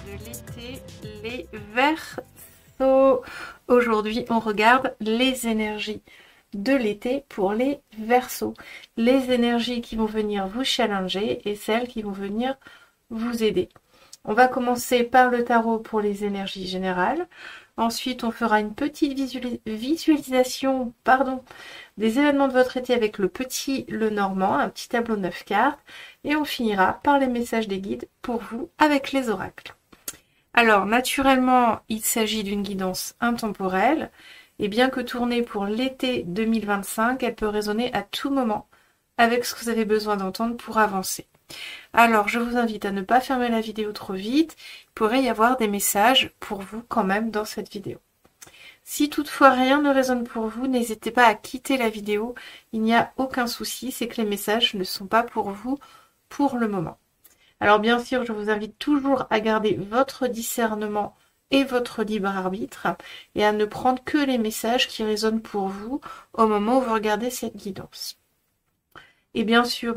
De l'été, les Verseaux. Aujourd'hui, on regarde les énergies de l'été pour les Verseaux. Les énergies qui vont venir vous challenger et celles qui vont venir vous aider. On va commencer par le tarot pour les énergies générales. Ensuite, on fera une petite visualisation des événements de votre été avec le petit Lenormand, un petit tableau 9 cartes. Et on finira par les messages des guides pour vous avec les oracles. Alors, naturellement, il s'agit d'une guidance intemporelle. Et bien que tournée pour l'été 2025, elle peut résonner à tout moment avec ce que vous avez besoin d'entendre pour avancer. Alors, je vous invite à ne pas fermer la vidéo trop vite. Il pourrait y avoir des messages pour vous quand même dans cette vidéo. Si toutefois rien ne résonne pour vous, n'hésitez pas à quitter la vidéo. Il n'y a aucun souci, c'est que les messages ne sont pas pour vous pour le moment. Alors bien sûr, je vous invite toujours à garder votre discernement et votre libre arbitre et à ne prendre que les messages qui résonnent pour vous au moment où vous regardez cette guidance. Et bien sûr,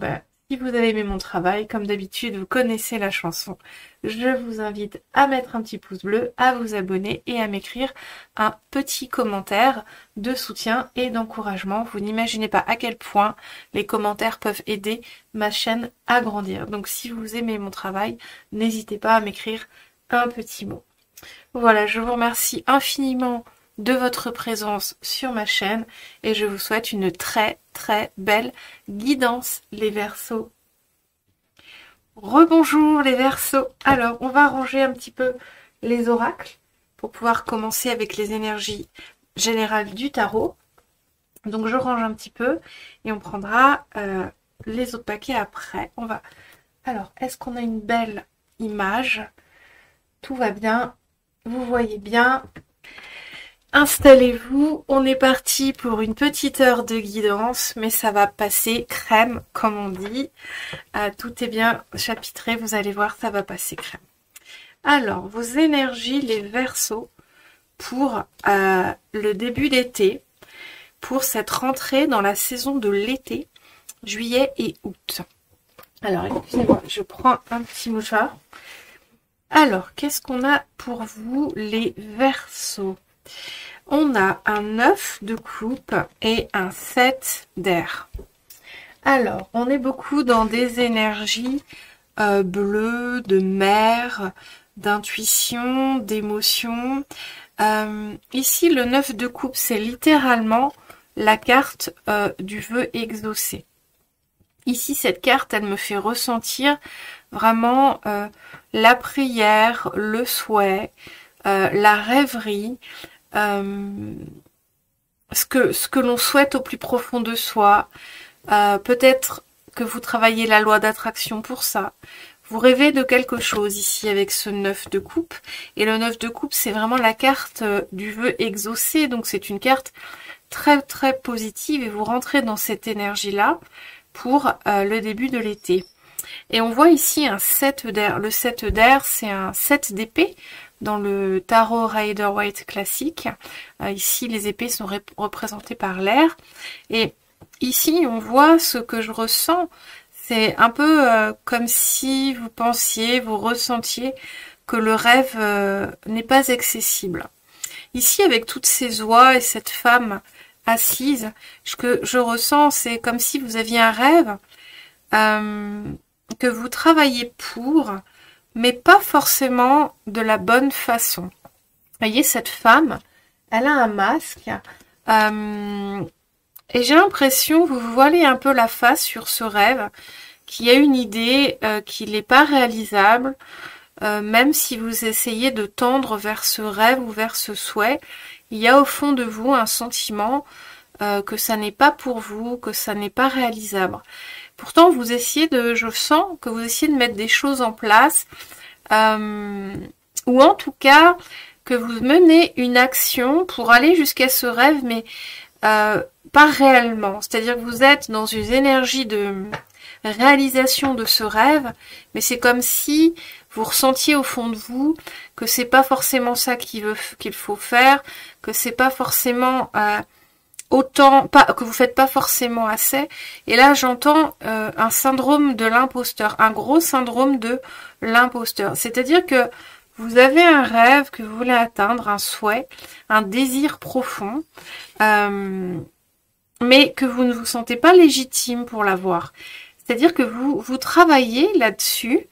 si vous avez aimé mon travail, comme d'habitude, vous connaissez la chanson. Je vous invite à mettre un petit pouce bleu, à vous abonner et à m'écrire un petit commentaire de soutien et d'encouragement. Vous n'imaginez pas à quel point les commentaires peuvent aider ma chaîne à grandir. Donc si vous aimez mon travail, n'hésitez pas à m'écrire un petit mot. Voilà, je vous remercie infiniment de votre présence sur ma chaîne et je vous souhaite une très très belle guidance les Verseaux. Rebonjour les Verseaux. Alors on va ranger un petit peu les oracles pour pouvoir commencer avec les énergies générales du tarot. Donc je range un petit peu et on prendra les autres paquets après. Alors est-ce qu'on a une belle image? Tout va bien, vous voyez bien. Installez-vous, on est parti pour une petite heure de guidance, mais ça va passer crème, comme on dit. Tout est bien chapitré, vous allez voir, ça va passer crème. Alors, vos énergies, les Verseaux, pour le début d'été, pour cette rentrée dans la saison de l'été, juillet et août. Alors, excusez-moi, je prends un petit mouchoir. Alors, qu'est-ce qu'on a pour vous, les Verseaux ? On a un 9 de coupe et un 7 d'air. Alors, on est beaucoup dans des énergies bleues, de mer, d'intuition, d'émotion. Ici, le 9 de coupe, c'est littéralement la carte du vœu exaucé. Ici, cette carte, elle me fait ressentir vraiment la prière, le souhait, la rêverie, ce que l'on souhaite au plus profond de soi. Peut-être que vous travaillez la loi d'attraction pour ça. Vous rêvez de quelque chose ici avec ce 9 de coupe. Et le 9 de coupe, c'est vraiment la carte du vœu exaucé. Donc c'est une carte très très positive et vous rentrez dans cette énergie-là pour le début de l'été. Et on voit ici un 7 d'air. Le 7 d'air, c'est un 7 d'épée dans le tarot Rider-Waite classique. Ici, les épées sont représentées par l'air. Et ici, on voit ce que je ressens. C'est un peu comme si vous pensiez, vous ressentiez que le rêve n'est pas accessible. Ici, avec toutes ces oies et cette femme assise, ce que je ressens, c'est comme si vous aviez un rêve que vous travaillez pour, mais pas forcément de la bonne façon. Vous voyez, cette femme, elle a un masque, et j'ai l'impression, vous voilez un peu la face sur ce rêve, qu'il y a une idée qui n'est pas réalisable, même si vous essayez de tendre vers ce rêve ou vers ce souhait, il y a au fond de vous un sentiment que ça n'est pas pour vous, que ça n'est pas réalisable. Pourtant, vous essayez je sens que vous essayez de mettre des choses en place, ou en tout cas, que vous menez une action pour aller jusqu'à ce rêve, mais pas réellement. C'est-à-dire que vous êtes dans une énergie de réalisation de ce rêve, mais c'est comme si vous ressentiez au fond de vous que c'est pas forcément ça qu'il faut faire, que c'est pas forcément que vous faites pas forcément assez. Et là, j'entends un syndrome de l'imposteur, un gros syndrome de l'imposteur. C'est-à-dire que vous avez un rêve que vous voulez atteindre, un souhait, un désir profond, mais que vous ne vous sentez pas légitime pour l'avoir. C'est-à-dire que vous travaillez là-dessus,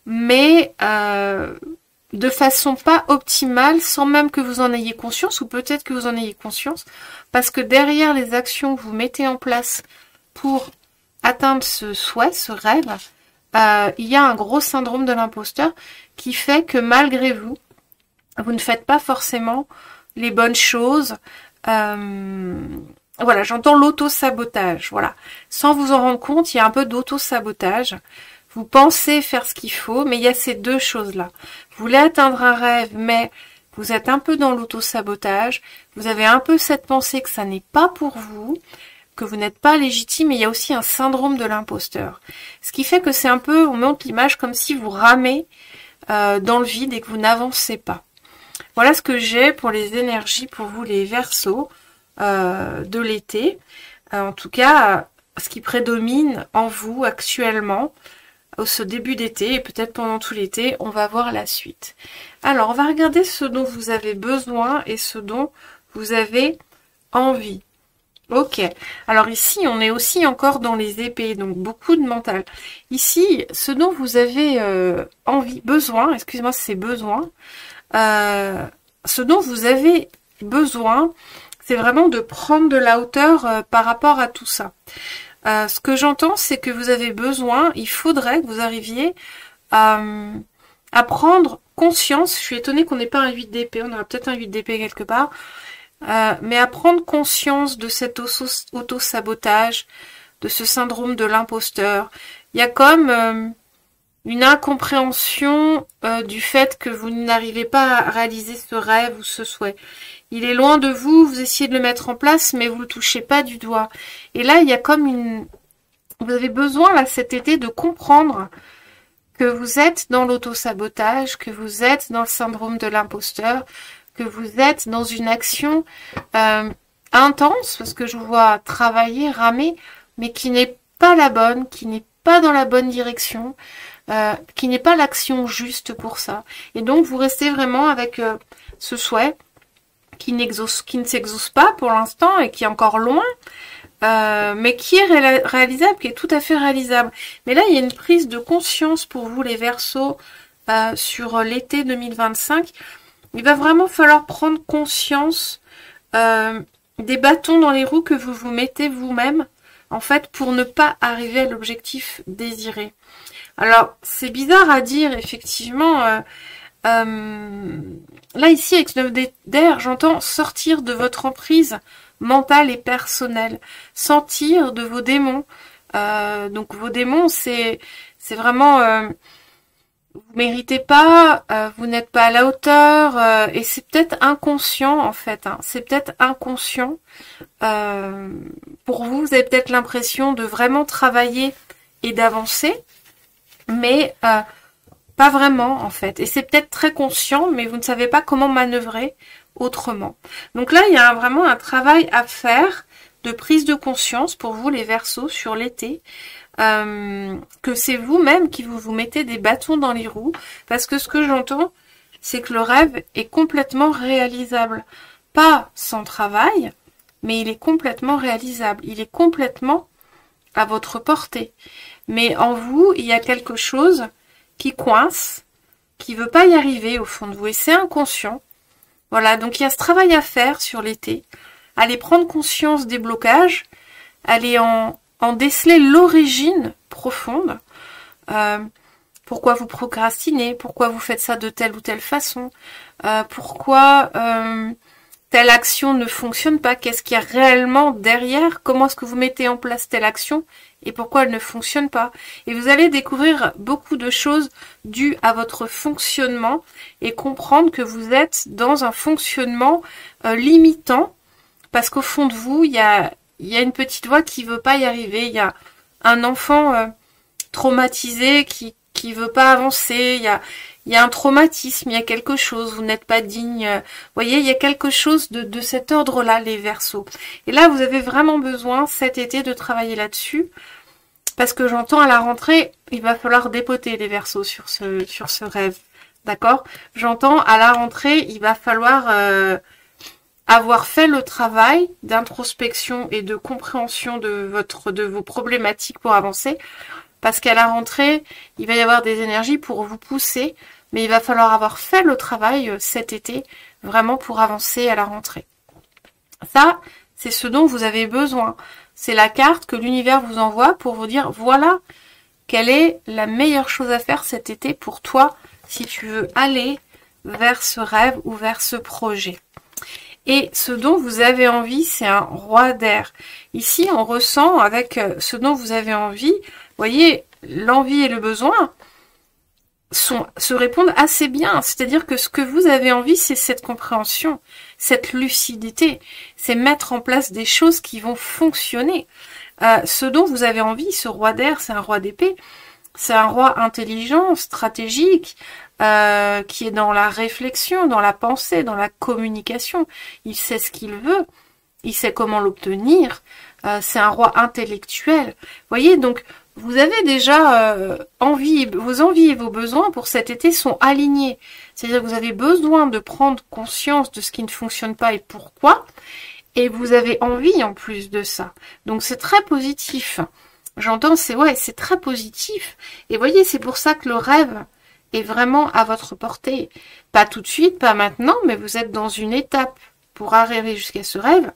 mais de façon pas optimale, sans même que vous en ayez conscience, ou peut-être que vous en ayez conscience, parce que derrière les actions que vous mettez en place pour atteindre ce souhait, ce rêve, il y a un gros syndrome de l'imposteur qui fait que malgré vous, vous ne faites pas forcément les bonnes choses. Voilà, j'entends l'auto-sabotage, voilà. Sans vous en rendre compte, il y a un peu d'auto-sabotage. Vous pensez faire ce qu'il faut, mais il y a ces deux choses-là. Vous voulez atteindre un rêve, mais vous êtes un peu dans l'auto-sabotage. Vous avez un peu cette pensée que ça n'est pas pour vous, que vous n'êtes pas légitime, et il y a aussi un syndrome de l'imposteur. Ce qui fait que c'est un peu, on montre l'image comme si vous ramez dans le vide et que vous n'avancez pas. Voilà ce que j'ai pour les énergies, pour vous les Verseaux de l'été. En tout cas, ce qui prédomine en vous actuellement, au ce début d'été et peut-être pendant tout l'été, on va voir la suite. Alors, on va regarder ce dont vous avez besoin et ce dont vous avez envie. Ok, alors ici, on est aussi encore dans les épées, donc beaucoup de mental. Ici, ce dont vous avez besoin, excusez-moi, c'est besoin, ce dont vous avez besoin, c'est vraiment de prendre de la hauteur par rapport à tout ça. Ce que j'entends, c'est que vous avez besoin, il faudrait que vous arriviez à prendre conscience. Je suis étonnée qu'on n'ait pas un 8 d'épée, on aurait peut-être un 8 d'épée quelque part, mais à prendre conscience de cet auto-sabotage, de ce syndrome de l'imposteur. Il y a comme une incompréhension du fait que vous n'arrivez pas à réaliser ce rêve ou ce souhait. Il est loin de vous, vous essayez de le mettre en place, mais vous le touchez pas du doigt. Et là, il y a comme vous avez besoin, là, cet été, de comprendre que vous êtes dans l'auto-sabotage, que vous êtes dans le syndrome de l'imposteur, que vous êtes dans une action intense, parce que je vous vois travailler, ramer, mais qui n'est pas la bonne, qui n'est pas dans la bonne direction, qui n'est pas l'action juste pour ça. Et donc, vous restez vraiment avec ce souhait qui ne s'exauce pas pour l'instant et qui est encore loin, mais qui est réalisable, qui est tout à fait réalisable. Mais là, il y a une prise de conscience pour vous, les Verseaux, sur l'été 2025. Il va vraiment falloir prendre conscience des bâtons dans les roues que vous vous mettez vous-même, en fait, pour ne pas arriver à l'objectif désiré. Alors, c'est bizarre à dire, effectivement. Là, ici, avec ce 9 d'air, j'entends sortir de votre emprise mentale et personnelle. Sortir de vos démons. Donc, vos démons, c'est vraiment... vous méritez pas, vous n'êtes pas à la hauteur, et c'est peut-être inconscient, en fait. Hein. C'est peut-être inconscient. Pour vous, vous avez peut-être l'impression de vraiment travailler et d'avancer, mais... pas vraiment, en fait. Et c'est peut-être très conscient, mais vous ne savez pas comment manœuvrer autrement. Donc là, il y a vraiment un travail à faire de prise de conscience pour vous, les Verseaux, sur l'été. Que c'est vous-même qui vous mettez des bâtons dans les roues. Parce que ce que j'entends, c'est que le rêve est complètement réalisable. Pas sans travail, mais il est complètement réalisable. Il est complètement à votre portée. Mais en vous, il y a quelque chose qui coince, qui veut pas y arriver au fond de vous, et c'est inconscient. Voilà, donc il y a ce travail à faire sur l'été, aller prendre conscience des blocages, aller en déceler l'origine profonde, pourquoi vous procrastinez, pourquoi vous faites ça de telle ou telle façon, pourquoi telle action ne fonctionne pas, qu'est-ce qu'il y a réellement derrière, comment est-ce que vous mettez en place telle action et pourquoi elle ne fonctionne pas. Et vous allez découvrir beaucoup de choses dues à votre fonctionnement et comprendre que vous êtes dans un fonctionnement limitant parce qu'au fond de vous, il y a une petite voix qui veut pas y arriver, il y a un enfant traumatisé qui veut pas avancer, il y a un traumatisme, il y a quelque chose, vous n'êtes pas digne. Vous voyez, il y a quelque chose de cet ordre-là, les Verseaux. Et là, vous avez vraiment besoin cet été de travailler là-dessus. Parce que j'entends à la rentrée, il va falloir dépoter les Verseaux sur ce rêve. D'accord? J'entends à la rentrée, il va falloir avoir fait le travail d'introspection et de compréhension de vos problématiques pour avancer. Parce qu'à la rentrée, il va y avoir des énergies pour vous pousser, mais il va falloir avoir fait le travail cet été, vraiment pour avancer à la rentrée. Ça, c'est ce dont vous avez besoin. C'est la carte que l'univers vous envoie pour vous dire, voilà, quelle est la meilleure chose à faire cet été pour toi, si tu veux aller vers ce rêve ou vers ce projet. Et ce dont vous avez envie, c'est un roi d'air. Ici, on ressent avec ce dont vous avez envie, vous voyez, l'envie et le besoin se répondent assez bien. C'est-à-dire que ce que vous avez envie, c'est cette compréhension, cette lucidité. C'est mettre en place des choses qui vont fonctionner. Ce dont vous avez envie, ce roi d'air, c'est un roi d'épée. C'est un roi intelligent, stratégique, qui est dans la réflexion, dans la pensée, dans la communication. Il sait ce qu'il veut, il sait comment l'obtenir. C'est un roi intellectuel. Vous voyez, donc vous avez déjà vos envies et vos besoins pour cet été sont alignés. C'est-à-dire que vous avez besoin de prendre conscience de ce qui ne fonctionne pas et pourquoi. Et vous avez envie en plus de ça. Donc c'est très positif. J'entends, c'est très positif. Et voyez, c'est pour ça que le rêve est vraiment à votre portée. Pas tout de suite, pas maintenant, mais vous êtes dans une étape pour arriver jusqu'à ce rêve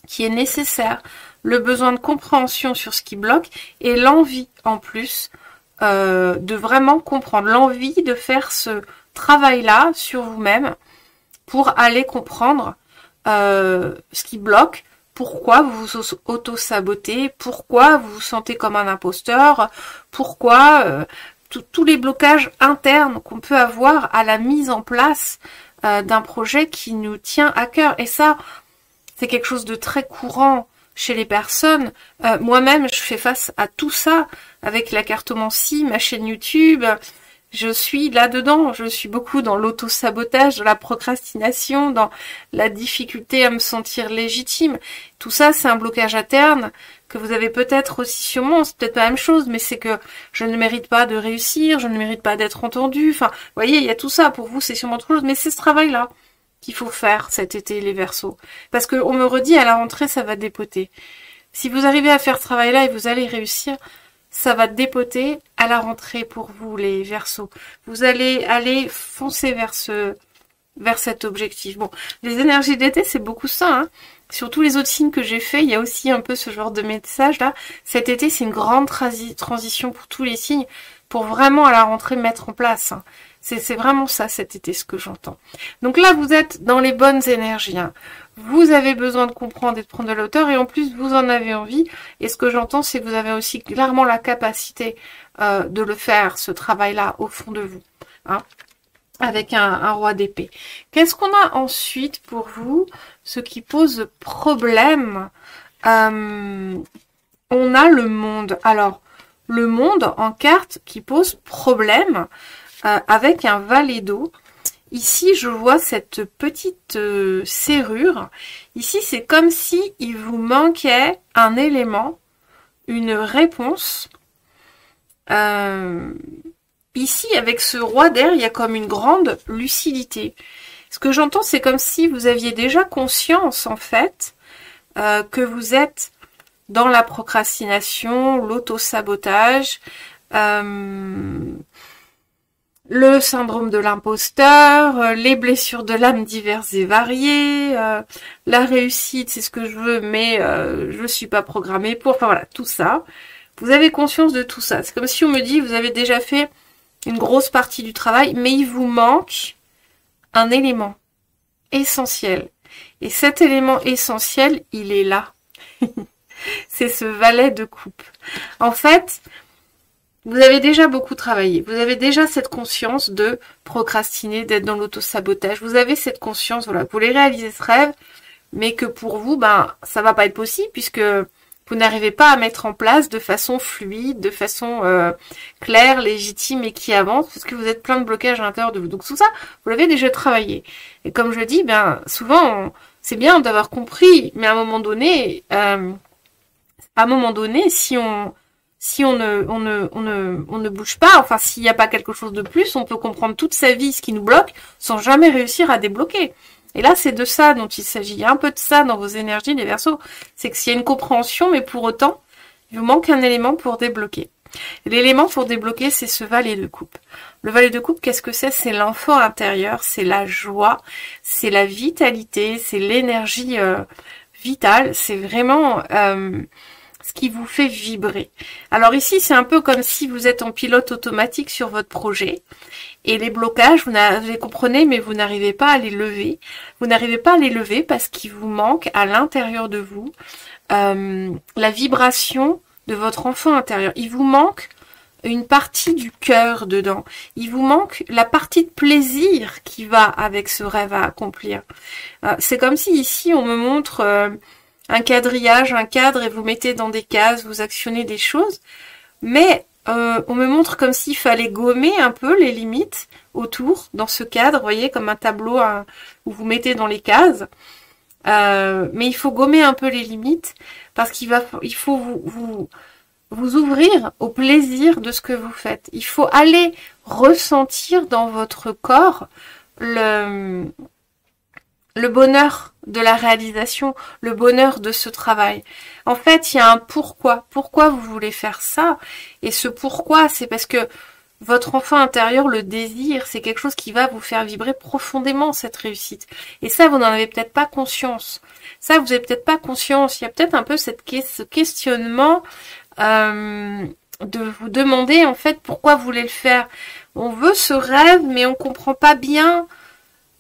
qui est nécessaire. Le besoin de compréhension sur ce qui bloque et l'envie en plus de vraiment comprendre. L'envie de faire ce travail-là sur vous-même pour aller comprendre ce qui bloque. Pourquoi vous vous auto-sabotez, pourquoi vous vous sentez comme un imposteur, pourquoi tous les blocages internes qu'on peut avoir à la mise en place d'un projet qui nous tient à cœur. Et ça, c'est quelque chose de très courant chez les personnes. Moi-même, je fais face à tout ça avec la cartomancie, ma chaîne YouTube. Je suis là-dedans, je suis beaucoup dans l'auto-sabotage, dans la procrastination, dans la difficulté à me sentir légitime. Tout ça, c'est un blocage interne que vous avez peut-être aussi sur moi. C'est peut-être pas la même chose, mais c'est que je ne mérite pas de réussir, je ne mérite pas d'être entendue. Enfin, vous voyez, il y a tout ça. Pour vous, c'est sûrement autre chose, mais c'est ce travail-là qu'il faut faire cet été, les Verseaux. Parce qu'on me redit, à la rentrée, ça va dépoter. Si vous arrivez à faire ce travail-là et vous allez réussir, ça va dépoter à la rentrée pour vous, les Verseaux. Vous allez aller foncer vers cet objectif. Bon, les énergies d'été, c'est beaucoup ça, hein. Sur tous les autres signes que j'ai fait, il y a aussi un peu ce genre de message là. Cet été, c'est une grande transition pour tous les signes, pour vraiment à la rentrée mettre en place. Hein. C'est vraiment ça cet été, ce que j'entends. Donc là, vous êtes dans les bonnes énergies. Hein. Vous avez besoin de comprendre et de prendre de la hauteur, et en plus, vous en avez envie. Et ce que j'entends, c'est que vous avez aussi clairement la capacité de le faire, ce travail-là, au fond de vous. Hein, avec un roi d'épée. Qu'est-ce qu'on a ensuite pour vous? Ce qui pose problème. On a le monde. Alors, le monde en carte qui pose problème avec un valet d'eau. Ici, je vois cette petite serrure. Ici, c'est comme si il vous manquait un élément, une réponse. Ici, avec ce roi d'air, il y a comme une grande lucidité. Ce que j'entends, c'est comme si vous aviez déjà conscience, en fait, que vous êtes dans la procrastination, l'auto-sabotage, le syndrome de l'imposteur, les blessures de l'âme diverses et variées, la réussite, c'est ce que je veux, mais je ne suis pas programmée pour. Enfin voilà, tout ça. Vous avez conscience de tout ça. C'est comme si on me dit, vous avez déjà fait une grosse partie du travail, mais il vous manque un élément essentiel. Et cet élément essentiel, il est là. C'est ce valet de coupe. En fait, vous avez déjà beaucoup travaillé. Vous avez déjà cette conscience de procrastiner, d'être dans l'auto-sabotage. Vous avez cette conscience, voilà, vous voulez réaliser ce rêve, mais que pour vous, ça va pas être possible puisque vous n'arrivez pas à mettre en place de façon fluide, de façon claire, légitime et qui avance, parce que vous êtes plein de blocages à l'intérieur de vous. Donc tout ça, vous l'avez déjà travaillé. Et comme je dis, souvent, c'est bien d'avoir compris, mais à un moment donné, si on ne bouge pas, enfin s'il n'y a pas quelque chose de plus, on peut comprendre toute sa vie ce qui nous bloque sans jamais réussir à débloquer. Et là, c'est de ça dont il s'agit. Il y a un peu de ça dans vos énergies, les Verseaux. C'est que s'il y a une compréhension, mais pour autant, il vous manque un élément pour débloquer. Et l'élément pour débloquer, c'est ce valet de coupe. Le valet de coupe, qu'est-ce que c'est? C'est l'enfant intérieur, c'est la joie, c'est la vitalité, c'est l'énergie vitale. C'est vraiment ce qui vous fait vibrer. Alors ici, c'est un peu comme si vous êtes en pilote automatique sur votre projet. Et les blocages, vous les comprenez, mais vous n'arrivez pas à les lever. Vous n'arrivez pas à les lever parce qu'il vous manque à l'intérieur de vous la vibration de votre enfant intérieur. Il vous manque une partie du cœur dedans. Il vous manque la partie de plaisir qui va avec ce rêve à accomplir. C'est comme si ici, on me montre un quadrillage, un cadre, et vous mettez dans des cases, vous actionnez des choses, mais on me montre comme s'il fallait gommer un peu les limites autour, dans ce cadre, vous voyez, comme un tableau où vous mettez dans les cases. Mais il faut gommer un peu les limites, parce il faut vous ouvrir au plaisir de ce que vous faites. Il faut aller ressentir dans votre corps le bonheur de la réalisation, le bonheur de ce travail. En fait, il y a un pourquoi. Pourquoi vous voulez faire ça? Et ce pourquoi, c'est parce que votre enfant intérieur le désire, c'est quelque chose qui va vous faire vibrer profondément cette réussite. Et ça, vous n'en avez peut-être pas conscience. Ça, vous n'avez peut-être pas conscience. Il y a peut-être un peu ce questionnement de vous demander en fait pourquoi vous voulez le faire. On veut ce rêve, mais on comprend pas bien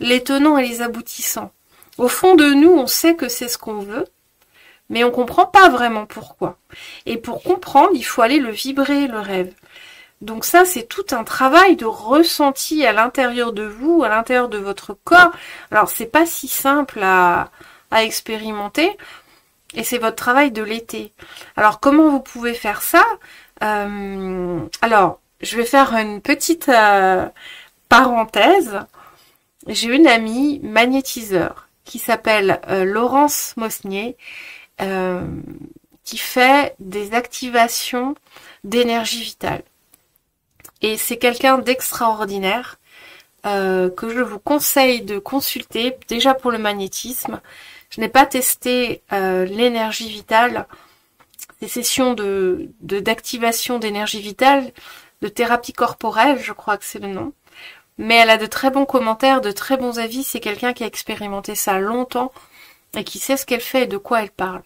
les tenants et les aboutissants. Au fond de nous, on sait que c'est ce qu'on veut, mais on comprend pas vraiment pourquoi. Et pour comprendre, il faut aller le vibrer, le rêve. Donc ça, c'est tout un travail de ressenti à l'intérieur de vous, à l'intérieur de votre corps. Alors, c'est pas si simple à expérimenter, et c'est votre travail de l'été. Alors, comment vous pouvez faire ça? Alors, je vais faire une petite parenthèse. J'ai une amie magnétiseur qui s'appelle Laurence Mosnier, qui fait des activations d'énergie vitale. Et c'est quelqu'un d'extraordinaire que je vous conseille de consulter, déjà pour le magnétisme. Je n'ai pas testé l'énergie vitale, des sessions d'activation d'énergie vitale, de thérapie corporelle, je crois que c'est le nom. Mais elle a de très bons commentaires, de très bons avis. C'est quelqu'un qui a expérimenté ça longtemps et qui sait ce qu'elle fait et de quoi elle parle.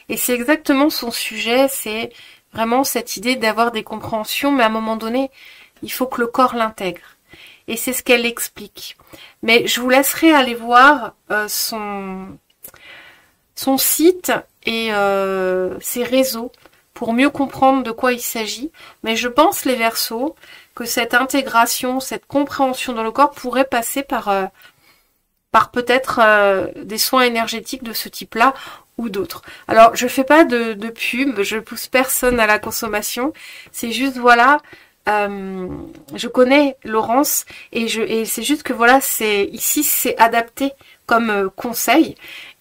Et c'est exactement son sujet, c'est vraiment cette idée d'avoir des compréhensions, mais à un moment donné, il faut que le corps l'intègre. Et c'est ce qu'elle explique. Mais je vous laisserai aller voir son site et ses réseaux pour mieux comprendre de quoi il s'agit. Mais je pense, les Verseaux, que cette intégration, cette compréhension dans le corps pourrait passer par peut-être des soins énergétiques de ce type-là ou d'autres. Alors, je fais pas de pub, je pousse personne à la consommation. C'est juste, voilà, je connais Laurence et c'est juste que voilà, ici c'est adapté comme conseil.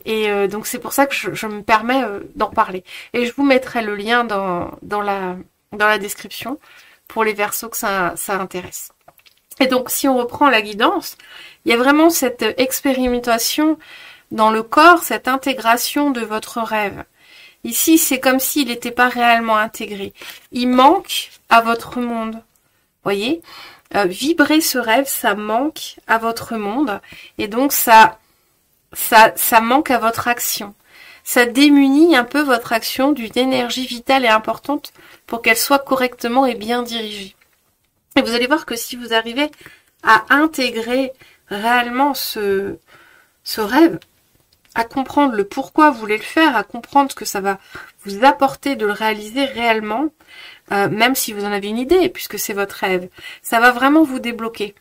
Et donc c'est pour ça que je me permets d'en parler. Et je vous mettrai le lien dans la description pour les Verseaux que ça intéresse. Et donc si on reprend la guidance, il y a vraiment cette expérimentation dans le corps, cette intégration de votre rêve. Ici, c'est comme s'il n'était pas réellement intégré. Il manque à votre monde. Voyez, vibrer ce rêve, ça manque à votre monde. Et donc ça manque à votre action. Ça démunit un peu votre action d'une énergie vitale et importante pour qu'elle soit correctement et bien dirigée. Et vous allez voir que si vous arrivez à intégrer réellement ce rêve, à comprendre le pourquoi vous voulez le faire, à comprendre ce que ça va vous apporter de le réaliser réellement, même si vous en avez une idée, puisque c'est votre rêve. Ça va vraiment vous débloquer.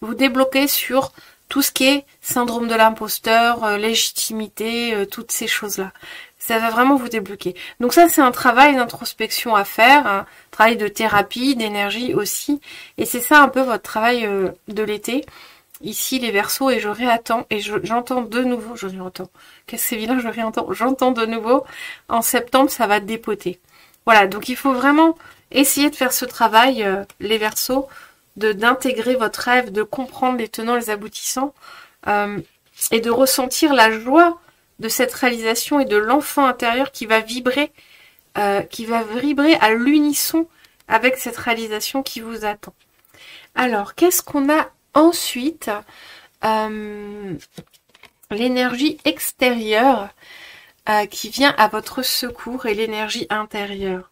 Vous débloquer sur tout ce qui est syndrome de l'imposteur, légitimité, toutes ces choses-là. Ça va vraiment vous débloquer. Donc ça, c'est un travail d'introspection à faire, un travail de thérapie, d'énergie aussi. Et c'est ça un peu votre travail de l'été. Ici, les Verseaux, et je réattends, et j'entends de nouveau, qu'est-ce que c'est vilain, je réentends, j'entends de nouveau, en septembre, ça va dépoter. Voilà, donc il faut vraiment essayer de faire ce travail, les Verseaux, d'intégrer votre rêve, de comprendre les tenants, les aboutissants, et de ressentir la joie de cette réalisation et de l'enfant intérieur qui va vibrer à l'unisson avec cette réalisation qui vous attend. Alors, qu'est-ce qu'on a ensuite? L'énergie extérieure qui vient à votre secours et l'énergie intérieure.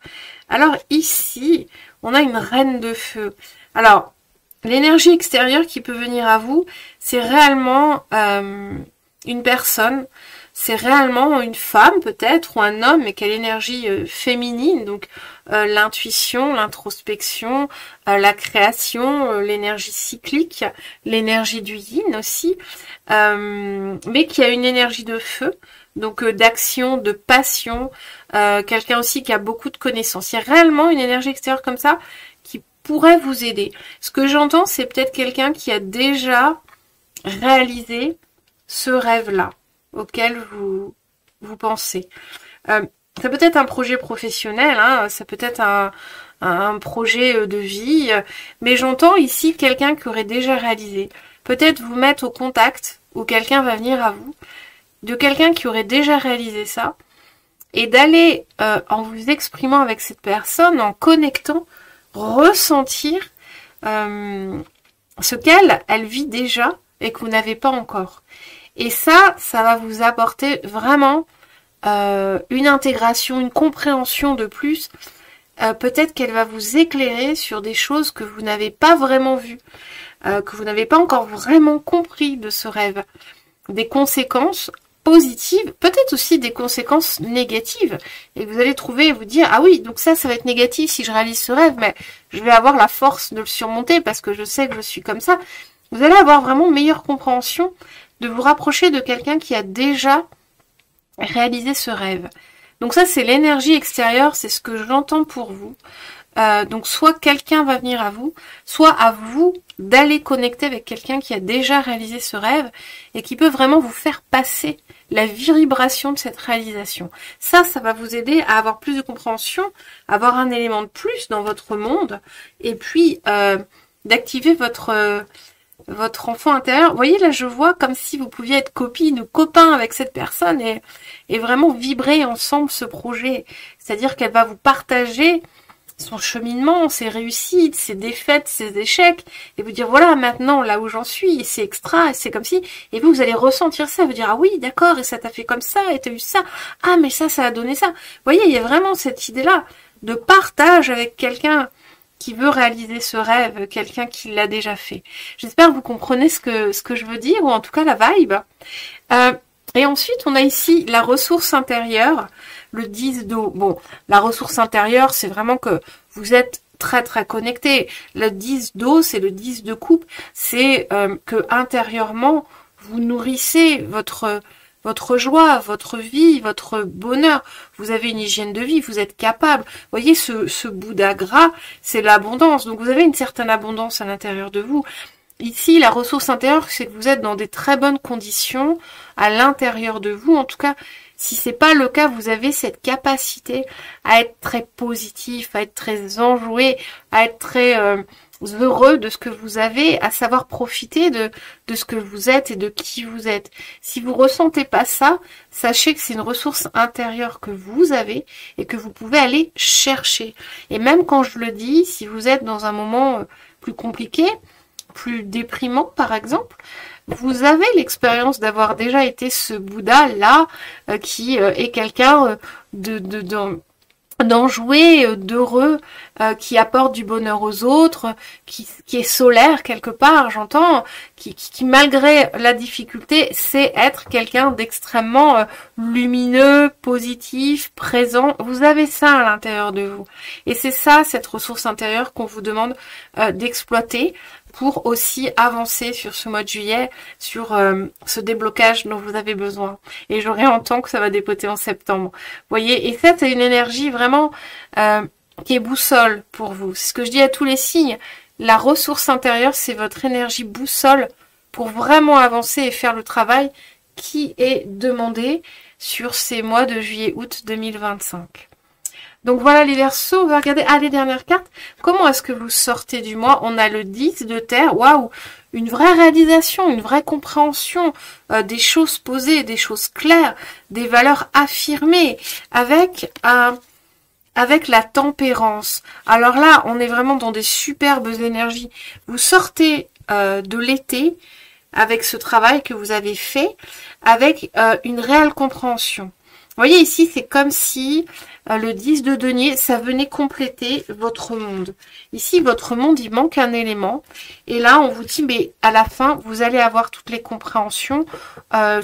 Alors ici, on a une reine de feu. Alors, l'énergie extérieure qui peut venir à vous, c'est réellement une personne, c'est réellement une femme peut-être, ou un homme, mais quelle énergie féminine, donc l'intuition, l'introspection, la création, l'énergie cyclique, l'énergie du yin aussi, mais qui a une énergie de feu, donc d'action, de passion, quelqu'un aussi qui a beaucoup de connaissances. Il y a réellement une énergie extérieure comme ça qui pourrait vous aider. Ce que j'entends, c'est peut-être quelqu'un qui a déjà réalisé ce rêve-là auquel vous pensez. Ça peut être un projet professionnel, hein, ça peut être un projet de vie, mais j'entends ici quelqu'un qui aurait déjà réalisé. Peut-être vous mettre au contact, ou quelqu'un va venir à vous, de quelqu'un qui aurait déjà réalisé ça, et d'aller, en vous exprimant avec cette personne, en connectant, ressentir ce qu'elle vit déjà et que vous n'avez pas encore. Et ça va vous apporter vraiment une intégration, une compréhension de plus. Peut-être qu'elle va vous éclairer sur des choses que vous n'avez pas vraiment vues, que vous n'avez pas encore vraiment compris de ce rêve. Des conséquences positives, peut-être aussi des conséquences négatives. Et vous allez trouver et vous dire, ah oui, donc ça va être négatif si je réalise ce rêve, mais je vais avoir la force de le surmonter parce que je sais que je suis comme ça. Vous allez avoir vraiment une meilleure compréhension de vous rapprocher de quelqu'un qui a déjà réalisé ce rêve. Donc ça, c'est l'énergie extérieure, c'est ce que j'entends pour vous. Donc soit quelqu'un va venir à vous, soit à vous d'aller connecter avec quelqu'un qui a déjà réalisé ce rêve et qui peut vraiment vous faire passer la vibration de cette réalisation. Ça va vous aider à avoir plus de compréhension, à avoir un élément de plus dans votre monde et puis d'activer votre enfant intérieur. Vous voyez, là, je vois comme si vous pouviez être copine ou copain avec cette personne et vraiment vibrer ensemble ce projet. C'est-à-dire qu'elle va vous partager son cheminement, ses réussites, ses défaites, ses échecs, et vous dire, voilà, maintenant, là où j'en suis, c'est extra, et c'est comme si, et vous allez ressentir ça, vous dire, ah oui, d'accord, et ça t'a fait comme ça, et t'as eu ça, ah, mais ça a donné ça. Vous voyez, il y a vraiment cette idée-là de partage avec quelqu'un qui veut réaliser ce rêve, quelqu'un qui l'a déjà fait. J'espère que vous comprenez ce que je veux dire, ou en tout cas la vibe. Et ensuite, on a ici la ressource intérieure, le 10 d'eau. Bon, la ressource intérieure, c'est vraiment que vous êtes très très connecté. Le 10 d'eau, c'est le 10 de coupe. C'est que intérieurement, vous nourrissez votre joie, votre vie, votre bonheur. Vous avez une hygiène de vie, vous êtes capable. Vous voyez, ce Bouddha gras, c'est l'abondance. Donc vous avez une certaine abondance à l'intérieur de vous. Ici, la ressource intérieure, c'est que vous êtes dans des très bonnes conditions à l'intérieur de vous. En tout cas, si c'est pas le cas, vous avez cette capacité à être très positif, à être très enjoué, à être très heureux de ce que vous avez, à savoir profiter de ce que vous êtes et de qui vous êtes. Si vous ressentez pas ça, sachez que c'est une ressource intérieure que vous avez et que vous pouvez aller chercher. Et même quand je le dis, si vous êtes dans un moment plus compliqué, plus déprimant par exemple, vous avez l'expérience d'avoir déjà été ce Bouddha là qui est quelqu'un d'enjoué, d'heureux, qui apporte du bonheur aux autres, qui est solaire quelque part, j'entends, qui malgré la difficulté, sait être quelqu'un d'extrêmement lumineux, positif, présent. Vous avez ça à l'intérieur de vous. Et c'est ça, cette ressource intérieure qu'on vous demande d'exploiter pour aussi avancer sur ce mois de juillet, sur ce déblocage dont vous avez besoin. Et je réentends que ça va dépoter en septembre. Vous voyez, et ça, c'est une énergie vraiment qui est boussole pour vous. C'est ce que je dis à tous les signes. La ressource intérieure, c'est votre énergie boussole pour vraiment avancer et faire le travail qui est demandé sur ces mois de juillet-août 2025. Donc voilà les Verseaux, on va regarder les dernières cartes. Comment est-ce que vous sortez du mois? On a le 10 de terre, waouh, une vraie réalisation, une vraie compréhension, des choses posées, des choses claires, des valeurs affirmées, avec la tempérance. Alors là, on est vraiment dans des superbes énergies. Vous sortez de l'été avec ce travail que vous avez fait, avec une réelle compréhension. Vous voyez ici, c'est comme si le 10 de denier, ça venait compléter votre monde. Ici, votre monde, il manque un élément. Et là, on vous dit, mais à la fin, vous allez avoir toutes les compréhensions,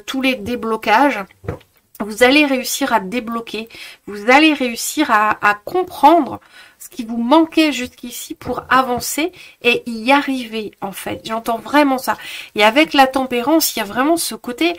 tous les déblocages. Vous allez réussir à débloquer. Vous allez réussir à comprendre ce qui vous manquait jusqu'ici pour avancer et y arriver, en fait. J'entends vraiment ça. Et avec la tempérance, il y a vraiment ce côté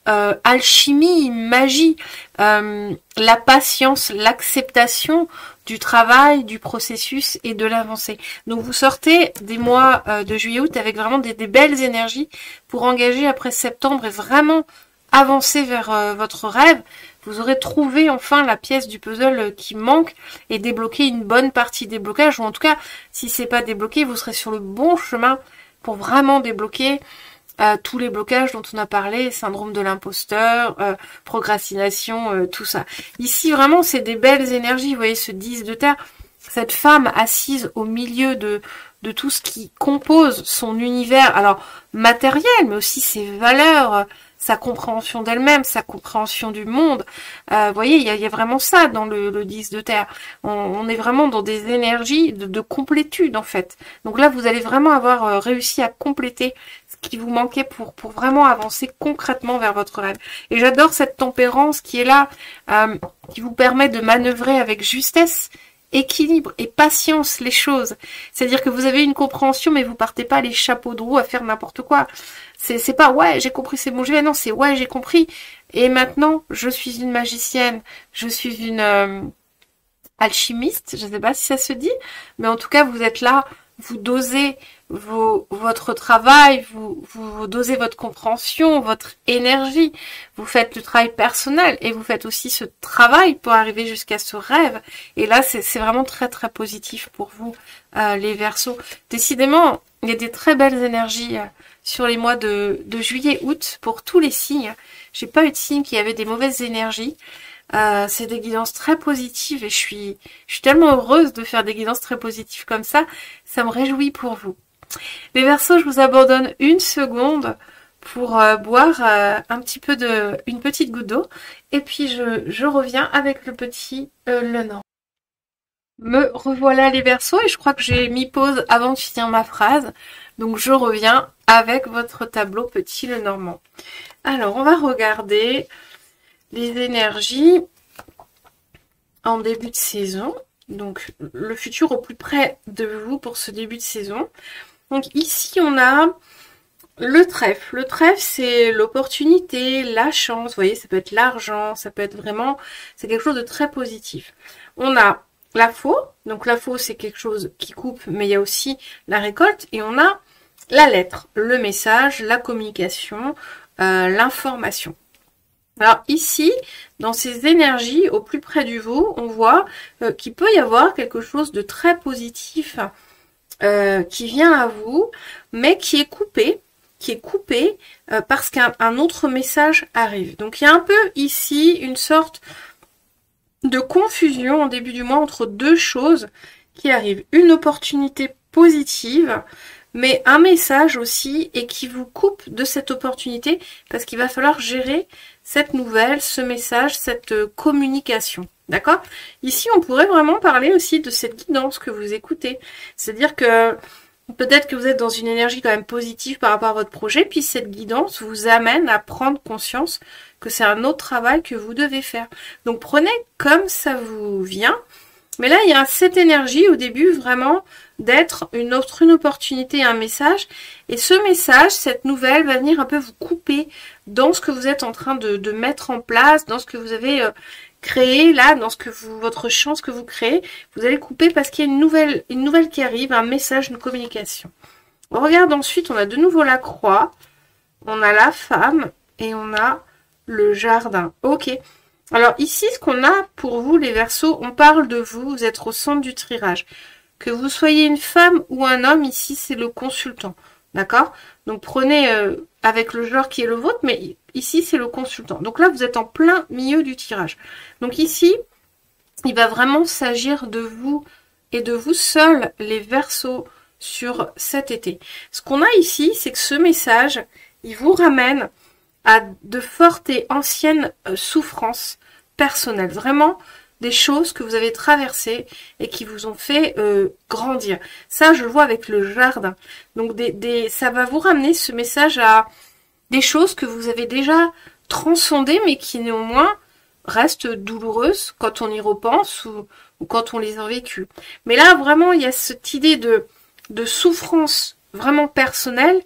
alchimie, magie, la patience, l'acceptation du travail, du processus et de l'avancée. Donc vous sortez des mois de juillet-août avec vraiment des belles énergies pour engager après septembre et vraiment avancer vers votre rêve. Vous aurez trouvé enfin la pièce du puzzle qui manque et débloquer une bonne partie des blocages, ou en tout cas, si c'est pas débloqué, vous serez sur le bon chemin pour vraiment débloquer tous les blocages dont on a parlé, syndrome de l'imposteur, procrastination, tout ça. Ici, vraiment, c'est des belles énergies. Vous voyez ce 10 de terre, cette femme assise au milieu de tout ce qui compose son univers, alors matériel, mais aussi ses valeurs, sa compréhension d'elle-même, sa compréhension du monde. Vous voyez, il y a vraiment ça dans le 10 de terre. On est vraiment dans des énergies de complétude, en fait. Donc là, vous allez vraiment avoir réussi à compléter ce qui vous manquait pour vraiment avancer concrètement vers votre rêve. Et j'adore cette tempérance qui est là, qui vous permet de manœuvrer avec justesse, équilibre et patience les choses. C'est-à-dire que vous avez une compréhension, mais vous partez pas les chapeaux de roue à faire n'importe quoi. C'est pas ouais, j'ai compris, c'est bon, j'y vais. Non, c'est ouais, j'ai compris. Et maintenant, je suis une magicienne, je suis une alchimiste, je sais pas si ça se dit, mais en tout cas, vous êtes là, vous dosez votre travail, vous dosez votre compréhension, votre énergie, vous faites le travail personnel et vous faites aussi ce travail pour arriver jusqu'à ce rêve. Et là, c'est vraiment très très positif pour vous, les Verseaux. Décidément, il y a des très belles énergies sur les mois de juillet-août pour tous les signes. J'ai pas eu de signe qui avait des mauvaises énergies. C'est des guidances très positives et je suis tellement heureuse de faire des guidances très positives comme ça. Ça me réjouit pour vous. Les Verseaux, je vous abandonne une seconde pour boire un petit peu une petite goutte d'eau et puis je reviens avec le petit Lenormand. Me revoilà les Verseaux et je crois que j'ai mis pause avant de finir ma phrase. Donc je reviens avec votre tableau petit Lenormand. Alors on va regarder les énergies en début de saison. Donc le futur au plus près de vous pour ce début de saison. Donc ici on a le trèfle. Le trèfle c'est l'opportunité, la chance. Vous voyez, ça peut être l'argent, ça peut être vraiment, c'est quelque chose de très positif. On a la faux. Donc la faux c'est quelque chose qui coupe, mais il y a aussi la récolte. Et on a la lettre, le message, la communication, l'information. Alors ici, dans ces énergies, au plus près du vous, on voit qu'il peut y avoir quelque chose de très positif qui vient à vous, mais qui est coupé parce qu'un autre message arrive. Donc il y a un peu ici une sorte de confusion en début du mois entre deux choses qui arrivent. Une opportunité positive, mais un message aussi et qui vous coupe de cette opportunité parce qu'il va falloir gérer cette nouvelle, ce message, cette communication. D'accord? Ici, on pourrait vraiment parler aussi de cette guidance que vous écoutez. C'est-à-dire que peut-être que vous êtes dans une énergie quand même positive par rapport à votre projet, puis cette guidance vous amène à prendre conscience que c'est un autre travail que vous devez faire. Donc prenez comme ça vous vient. Mais là, il y a cette énergie au début vraiment d'être une opportunité, un message. Et ce message, cette nouvelle va venir un peu vous couper dans ce que vous êtes en train de mettre en place, dans ce que vous avez créé là, dans ce que votre chance que vous créez. Vous allez couper parce qu'il y a une nouvelle qui arrive, un message, une communication. On regarde ensuite, on a de nouveau la croix, on a la femme et on a le jardin. Ok. Alors ici, ce qu'on a pour vous, les Verseaux, on parle de vous, vous êtes au centre du tirage. Que vous soyez une femme ou un homme, ici, c'est le consultant. D'accord? Donc prenez avec le genre qui est le vôtre, mais ici, c'est le consultant. Donc là, vous êtes en plein milieu du tirage. Donc ici, il va vraiment s'agir de vous et de vous seuls, les Verseaux, sur cet été. Ce qu'on a ici, c'est que ce message, il vous ramène à de fortes et anciennes souffrances personnelles. Vraiment des choses que vous avez traversées et qui vous ont fait grandir. Ça, je le vois avec le jardin. Donc, ça va vous ramener ce message à des choses que vous avez déjà transcendées, mais qui néanmoins restent douloureuses quand on y repense ou quand on les a vécues. Mais là, vraiment, il y a cette idée de souffrance vraiment personnelle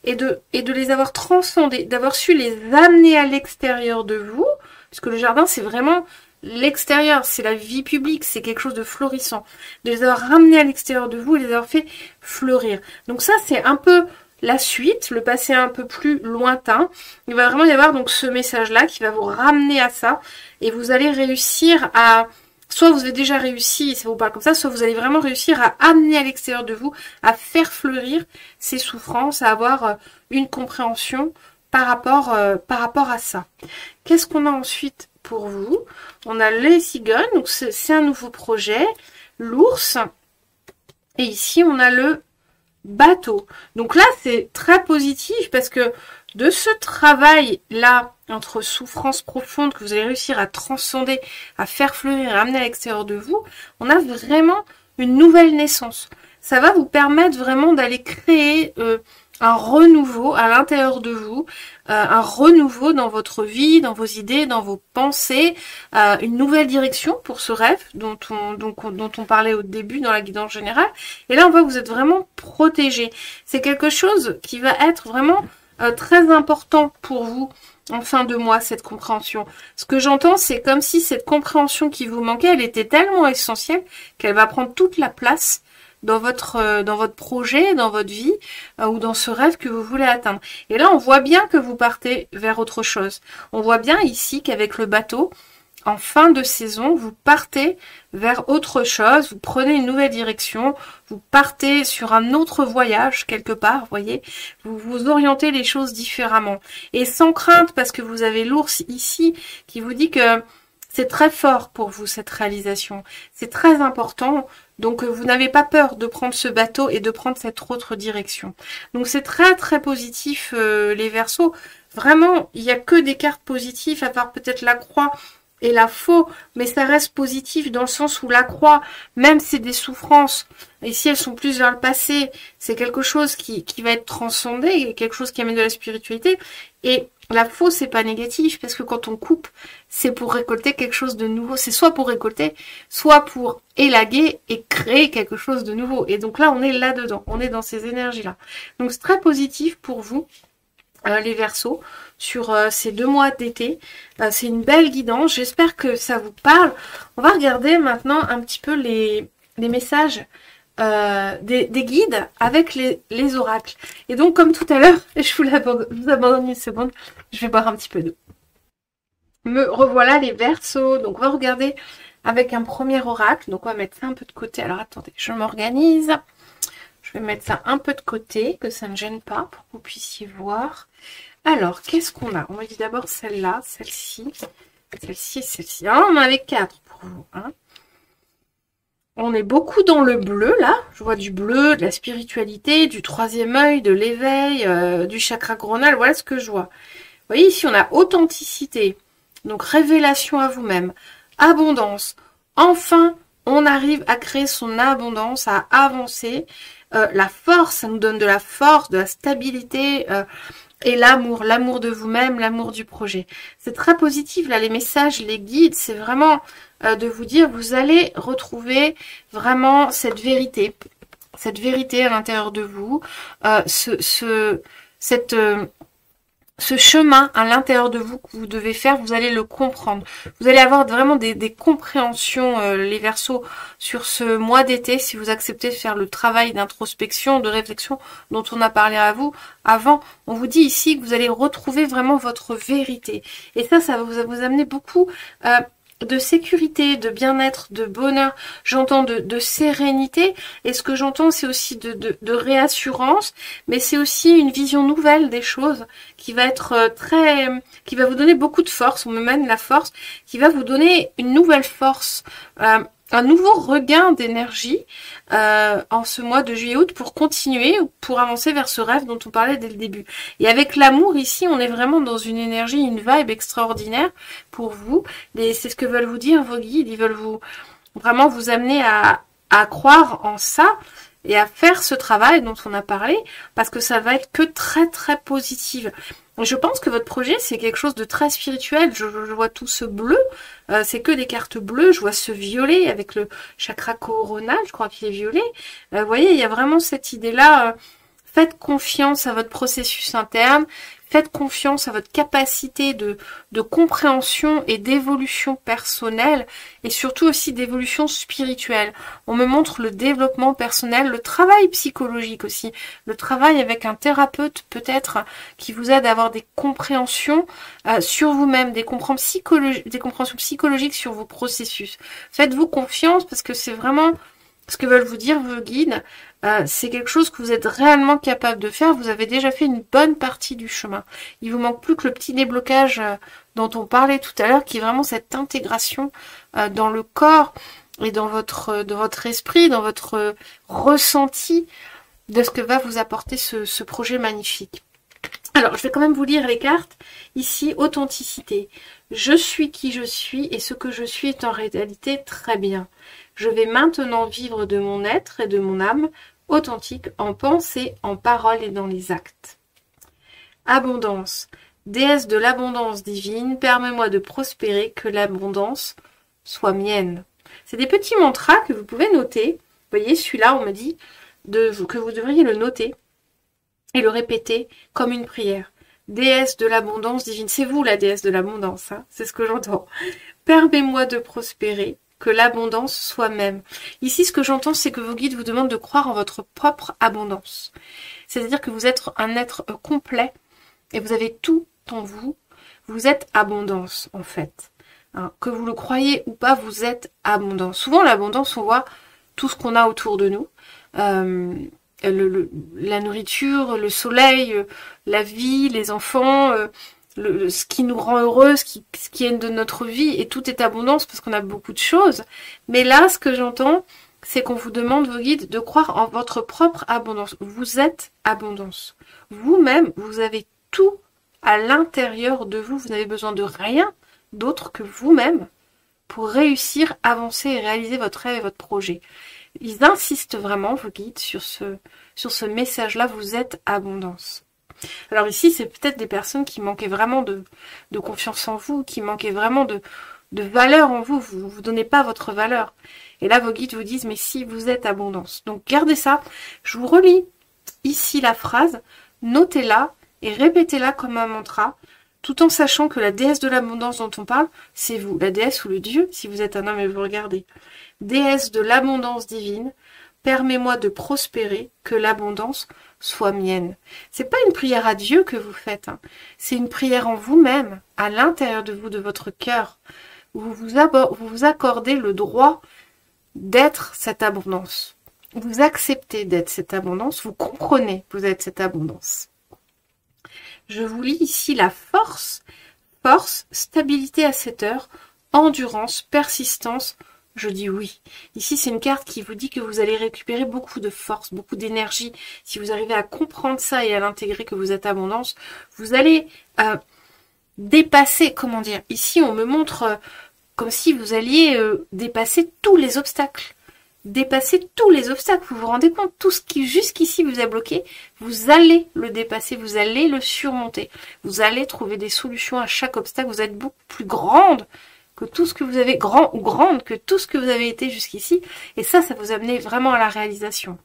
et de les avoir transcendés, d'avoir su les amener à l'extérieur de vous, puisque le jardin, c'est vraiment l'extérieur, c'est la vie publique, c'est quelque chose de florissant, de les avoir ramenés à l'extérieur de vous et les avoir fait fleurir. Donc ça, c'est un peu la suite, le passé un peu plus lointain. Il va vraiment y avoir donc ce message-là qui va vous ramener à ça, et vous allez réussir à... Soit vous avez déjà réussi, et ça vous parle comme ça, soit vous allez vraiment réussir à amener à l'extérieur de vous, à faire fleurir ces souffrances, à avoir une compréhension par rapport à ça. Qu'est-ce qu'on a ensuite pour vous? On a les cigognes, donc c'est un nouveau projet, l'ours, et ici on a le bateau. Donc là, c'est très positif parce que de ce travail-là, entre souffrances profondes que vous allez réussir à transcender, à faire fleurir, à amener à l'extérieur de vous, on a vraiment une nouvelle naissance. Ça va vous permettre vraiment d'aller créer un renouveau à l'intérieur de vous, un renouveau dans votre vie, dans vos idées, dans vos pensées, une nouvelle direction pour ce rêve dont on parlait au début dans la guidance générale. Et là, on voit que vous êtes vraiment protégé. C'est quelque chose qui va être vraiment très important pour vous en fin de mois, cette compréhension. Ce que j'entends, c'est comme si cette compréhension qui vous manquait, elle était tellement essentielle qu'elle va prendre toute la place dans votre projet, dans votre vie, ou dans ce rêve que vous voulez atteindre. Et là, on voit bien que vous partez vers autre chose. On voit bien ici qu'avec le bateau, en fin de saison, vous partez vers autre chose, vous prenez une nouvelle direction, vous partez sur un autre voyage quelque part, vous voyez, vous orientez les choses différemment. Et sans crainte, parce que vous avez l'ours ici qui vous dit que c'est très fort pour vous, cette réalisation. C'est très important. Donc, vous n'avez pas peur de prendre ce bateau et de prendre cette autre direction. Donc, c'est très, très positif, les Verseaux. Vraiment, il n'y a que des cartes positives, à part peut-être la croix et la faux, mais ça reste positif dans le sens où la croix, même si c'est des souffrances, ici elles sont plus vers le passé, c'est quelque chose qui va être transcendé, quelque chose qui amène de la spiritualité, et la faux c'est pas négatif, parce que quand on coupe, c'est pour récolter quelque chose de nouveau, c'est soit pour récolter, soit pour élaguer et créer quelque chose de nouveau, et donc là on est là-dedans, on est dans ces énergies-là. Donc c'est très positif pour vous, les Verseaux, sur ces 2 mois d'été. C'est une belle guidance, j'espère que ça vous parle. On va regarder maintenant un petit peu les messages des guides avec les oracles. Et donc comme tout à l'heure, je vous abandonne une seconde, je vais boire un petit peu d'eau. Me revoilà les Verseaux, donc on va regarder avec un premier oracle, donc on va mettre ça un peu de côté. Alors attendez, je m'organise. Je vais mettre ça un peu de côté, que ça ne gêne pas, pour que vous puissiez voir. Alors, qu'est-ce qu'on a? On va dire d'abord celle-là, celle-ci, celle-ci et celle-ci. Ah, on en avait 4 pour vous. Hein. On est beaucoup dans le bleu, là. Je vois du bleu, de la spiritualité, du troisième œil, de l'éveil, du chakra coronal. Voilà ce que je vois. Vous voyez, ici, on a authenticité, donc révélation à vous-même, abondance. Enfin, on arrive à créer son abondance, à avancer. La force, ça nous donne de la force, de la stabilité, et l'amour de vous-même, l'amour du projet. C'est très positif, là, les messages, les guides, c'est vraiment de vous dire, vous allez retrouver vraiment cette vérité à l'intérieur de vous, ce chemin à l'intérieur de vous que vous devez faire, vous allez le comprendre. Vous allez avoir vraiment des compréhensions, les Verseaux, sur ce mois d'été, si vous acceptez de faire le travail d'introspection, de réflexion dont on a parlé à vous avant. On vous dit ici que vous allez retrouver vraiment votre vérité. Et ça va vous amener beaucoup de sécurité, de bien-être, de bonheur, j'entends de sérénité, et ce que j'entends c'est aussi de réassurance, mais c'est aussi une vision nouvelle des choses qui va être qui va vous donner beaucoup de force, on me mène la force, qui va vous donner une nouvelle force, un nouveau regain d'énergie en ce mois de juillet-août pour continuer, pour avancer vers ce rêve dont on parlait dès le début. Et avec l'amour ici, on est vraiment dans une énergie, une vibe extraordinaire pour vous. C'est ce que veulent vous dire vos guides, ils veulent vraiment vous amener à croire en ça et à faire ce travail dont on a parlé, parce que ça va être que très très positif. Je pense que votre projet, c'est quelque chose de très spirituel. Je vois tout ce bleu, c'est que des cartes bleues. Je vois ce violet avec le chakra coronal, je crois qu'il est violet. Vous voyez, il y a vraiment cette idée-là. Faites confiance à votre processus interne. Faites confiance à votre capacité de compréhension et d'évolution personnelle, et surtout aussi d'évolution spirituelle. On me montre le développement personnel, le travail psychologique aussi, le travail avec un thérapeute peut-être qui vous aide à avoir des compréhensions sur vous-même, des compréhensions psychologiques sur vos processus. Faites-vous confiance parce que c'est vraiment ce que veulent vous dire vos guides. C'est quelque chose que vous êtes réellement capable de faire. Vous avez déjà fait une bonne partie du chemin. Il vous manque plus que le petit déblocage dont on parlait tout à l'heure, qui est vraiment cette intégration dans le corps et dans votre esprit, dans votre ressenti de ce que va vous apporter ce projet magnifique. Alors, je vais quand même vous lire les cartes. Ici, authenticité. Je suis qui je suis et ce que je suis est en réalité très bien. Je vais maintenant vivre de mon être et de mon âme authentique en pensée, en parole et dans les actes. Abondance. Déesse de l'abondance divine, permets-moi de prospérer, que l'abondance soit mienne. C'est des petits mantras que vous pouvez noter. Vous voyez, celui-là, on me dit que vous devriez le noter et le répéter comme une prière. Déesse de l'abondance divine. C'est vous la déesse de l'abondance, hein, c'est ce que j'entends. Permets-moi de prospérer, que l'abondance soit même. Ici, ce que j'entends, c'est que vos guides vous demandent de croire en votre propre abondance. C'est-à-dire que vous êtes un être complet et vous avez tout en vous. Vous êtes abondance, en fait. Hein, que vous le croyez ou pas, vous êtes abondance. Souvent, l'abondance, on voit tout ce qu'on a autour de nous. La nourriture, le soleil, la vie, les enfants, ce qui nous rend heureux, ce qui est de notre vie, et tout est abondance parce qu'on a beaucoup de choses. Mais là, ce que j'entends, c'est qu'on vous demande, vos guides, de croire en votre propre abondance. Vous êtes abondance. Vous-même, vous avez tout à l'intérieur de vous. Vous n'avez besoin de rien d'autre que vous-même pour réussir, avancer et réaliser votre rêve et votre projet. Ils insistent vraiment, vos guides, sur ce message-là, vous êtes abondance. Alors ici, c'est peut-être des personnes qui manquaient vraiment de confiance en vous, qui manquaient vraiment de valeur en vous. Vous ne vous donnez pas votre valeur. Et là, vos guides vous disent, mais si, vous êtes abondance. Donc gardez ça. Je vous relis ici la phrase, notez-la et répétez-la comme un mantra, tout en sachant que la déesse de l'abondance dont on parle, c'est vous, la déesse ou le dieu, si vous êtes un homme et vous regardez. Déesse de l'abondance divine, permets-moi de prospérer, que l'abondance soit mienne. C'est pas une prière à Dieu que vous faites, hein. C'est une prière en vous-même, à l'intérieur de vous, de votre cœur. Vous vous accordez le droit d'être cette abondance. Vous acceptez d'être cette abondance, vous comprenez que vous êtes cette abondance. Je vous lis ici la force, stabilité à cette heure, endurance, persistance. Je dis oui. Ici, c'est une carte qui vous dit que vous allez récupérer beaucoup de force, beaucoup d'énergie. Si vous arrivez à comprendre ça et à l'intégrer, que vous êtes abondance, vous allez dépasser, comment dire, ici on me montre comme si vous alliez dépasser tous les obstacles. Dépasser tous les obstacles, vous vous rendez compte, tout ce qui jusqu'ici vous a bloqué, vous allez le dépasser, vous allez le surmonter. Vous allez trouver des solutions à chaque obstacle, vous êtes beaucoup plus grande que tout ce que vous avez, grand ou grande que tout ce que vous avez été jusqu'ici. Et ça vous a amené vraiment à la réalisation.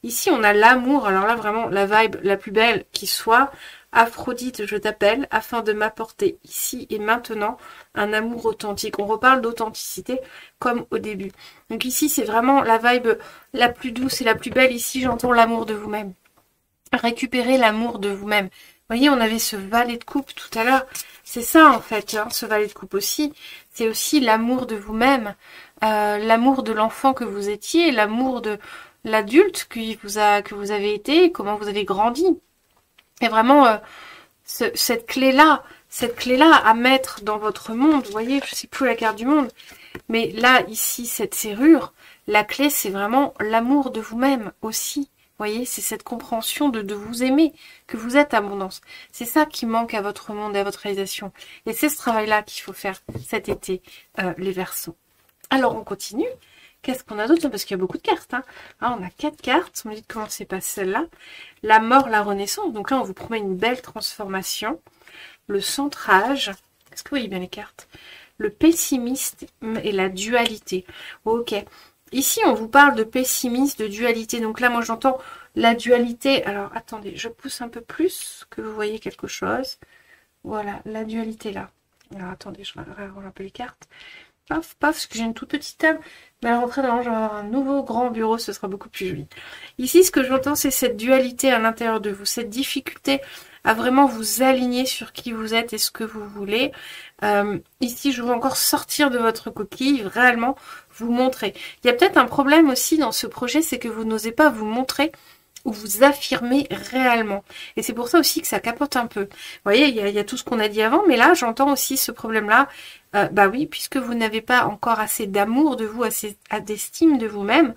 Ici, on a l'amour, alors là, vraiment, la vibe la plus belle qui soit. Aphrodite, je t'appelle, afin de m'apporter ici et maintenant un amour authentique. On reparle d'authenticité comme au début. Donc ici, c'est vraiment la vibe la plus douce et la plus belle. Ici, j'entends l'amour de vous-même. Récupérez l'amour de vous-même. Vous voyez, on avait ce valet de coupe tout à l'heure. C'est ça, en fait, hein, ce valet de coupe aussi. C'est aussi l'amour de vous-même, l'amour de l'enfant que vous étiez, l'amour de l'adulte que vous avez été, comment vous avez grandi. Et vraiment, cette clé-là à mettre dans votre monde, vous voyez, je sais plus la carte du monde, mais là, ici, cette serrure, la clé, c'est vraiment l'amour de vous-même aussi. Vous voyez, c'est cette compréhension de vous aimer, que vous êtes abondance. C'est ça qui manque à votre monde et à votre réalisation. Et c'est ce travail-là qu'il faut faire cet été, les Verseaux. Alors, on continue. Qu'est-ce qu'on a d'autre? Parce qu'il y a beaucoup de cartes. Hein. Ah, on a 4 cartes. On me dit de commencer par celle-là. La mort, la renaissance. Donc là, on vous promet une belle transformation. Le centrage. Est-ce que vous voyez bien les cartes? Le pessimisme et la dualité. Ok. Ici, on vous parle de pessimisme, de dualité. Donc là, moi, j'entends la dualité. Alors, attendez, je pousse un peu plus, que vous voyez quelque chose. Voilà, la dualité là. Alors, attendez, je vais regarder un peu les cartes. Paf, paf, parce que j'ai une toute petite table. Mais à rentrer dans un nouveau grand bureau, ce sera beaucoup plus joli. Ici, ce que j'entends, c'est cette dualité à l'intérieur de vous, cette difficulté à vraiment vous aligner sur qui vous êtes et ce que vous voulez. Ici, je veux encore sortir de votre coquille, réellement vous montrer. Il y a peut-être un problème aussi dans ce projet, c'est que vous n'osez pas vous montrer ou vous affirmer réellement. Et c'est pour ça aussi que ça capote un peu. Vous voyez, il y a tout ce qu'on a dit avant, mais là, j'entends aussi ce problème-là. Bah oui, puisque vous n'avez pas encore assez d'amour de vous, assez d'estime de vous-même,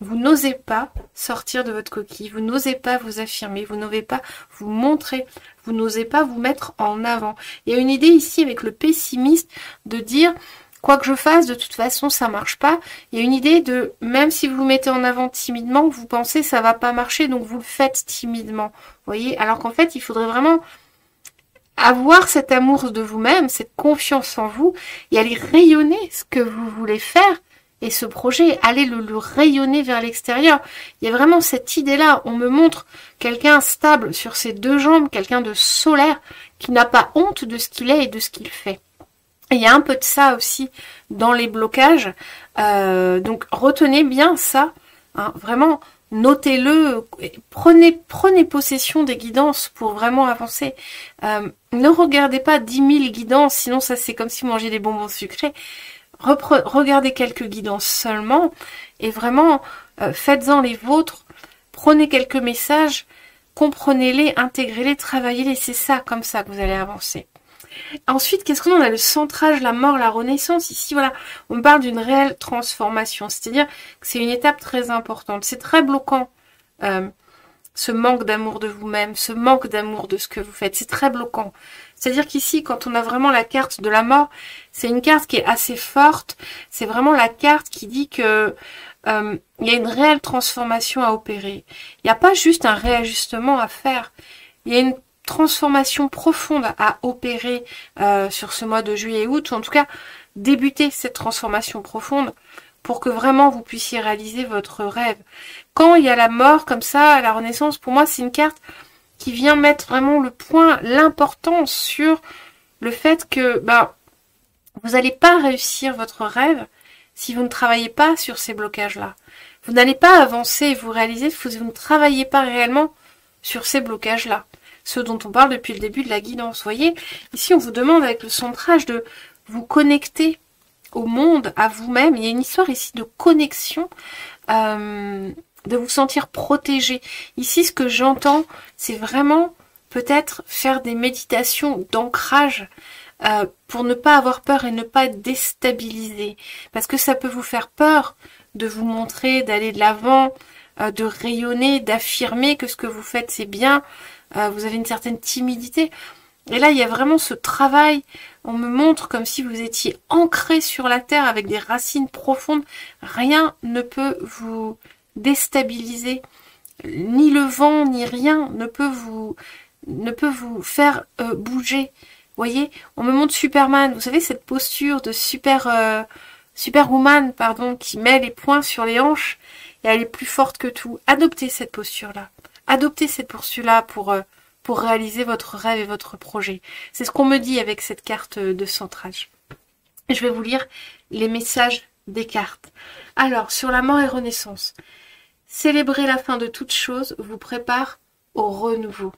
vous n'osez pas sortir de votre coquille, vous n'osez pas vous affirmer, vous n'osez pas vous montrer, vous n'osez pas vous mettre en avant. Il y a une idée ici avec le pessimiste de dire quoi que je fasse, de toute façon, ça marche pas. Il y a une idée de, même si vous vous mettez en avant timidement, vous pensez ça va pas marcher, donc vous le faites timidement. Vous voyez, alors qu'en fait, il faudrait vraiment avoir cet amour de vous-même, cette confiance en vous, et aller rayonner ce que vous voulez faire, et ce projet, aller le rayonner vers l'extérieur. Il y a vraiment cette idée-là, on me montre quelqu'un stable sur ses deux jambes, quelqu'un de solaire, qui n'a pas honte de ce qu'il est et de ce qu'il fait. Et il y a un peu de ça aussi dans les blocages, donc retenez bien ça, hein, vraiment. Notez-le, prenez possession des guidances pour vraiment avancer. Ne regardez pas 10 000 guidances, sinon ça c'est comme si vous mangez des bonbons sucrés. Regardez quelques guidances seulement et vraiment faites-en les vôtres. Prenez quelques messages, comprenez-les, intégrez-les, travaillez-les. C'est ça, comme ça que vous allez avancer. Ensuite, qu'est-ce qu'on a? On a le centrage, la mort, la renaissance. Ici, voilà, on parle d'une réelle transformation. C'est-à-dire que c'est une étape très importante. C'est très bloquant, ce manque d'amour de vous-même, ce manque d'amour de ce que vous faites. C'est très bloquant. C'est-à-dire qu'ici, quand on a vraiment la carte de la mort, c'est une carte qui est assez forte. C'est vraiment la carte qui dit que il y a une réelle transformation à opérer. Il n'y a pas juste un réajustement à faire. Il y a une transformation profonde à opérer sur ce mois de juillet et août, ou en tout cas débuter cette transformation profonde pour que vraiment vous puissiez réaliser votre rêve. Quand il y a la mort comme ça, la renaissance, pour moi c'est une carte qui vient mettre vraiment le point, l'importance sur le fait que vous n'allez pas réussir votre rêve si vous ne travaillez pas sur ces blocages-là. Vous n'allez pas avancer et vous réaliser si vous ne travaillez pas réellement sur ces blocages-là. Ce dont on parle depuis le début de la guidance. Vous voyez, ici on vous demande avec le centrage de vous connecter au monde, à vous-même. Il y a une histoire ici de connexion, de vous sentir protégé. Ici, ce que j'entends, c'est vraiment peut-être faire des méditations d'ancrage pour ne pas avoir peur et ne pas être déstabilisé. Parce que ça peut vous faire peur de vous montrer, d'aller de l'avant, de rayonner, d'affirmer que ce que vous faites c'est bien. Vous avez une certaine timidité. Et là, il y a vraiment ce travail. On me montre comme si vous étiez ancré sur la terre avec des racines profondes. Rien ne peut vous déstabiliser. Ni le vent, ni rien ne peut vous faire bouger. Vous voyez, on me montre Superman. Vous savez, cette posture de Superwoman, pardon, qui met les poings sur les hanches et elle est plus forte que tout. Adoptez cette posture-là. Adoptez cette posture-là pour réaliser votre rêve et votre projet. C'est ce qu'on me dit avec cette carte de centrage. Je vais vous lire les messages des cartes. Alors, sur la mort et renaissance. Célébrer la fin de toute chose vous prépare au renouveau.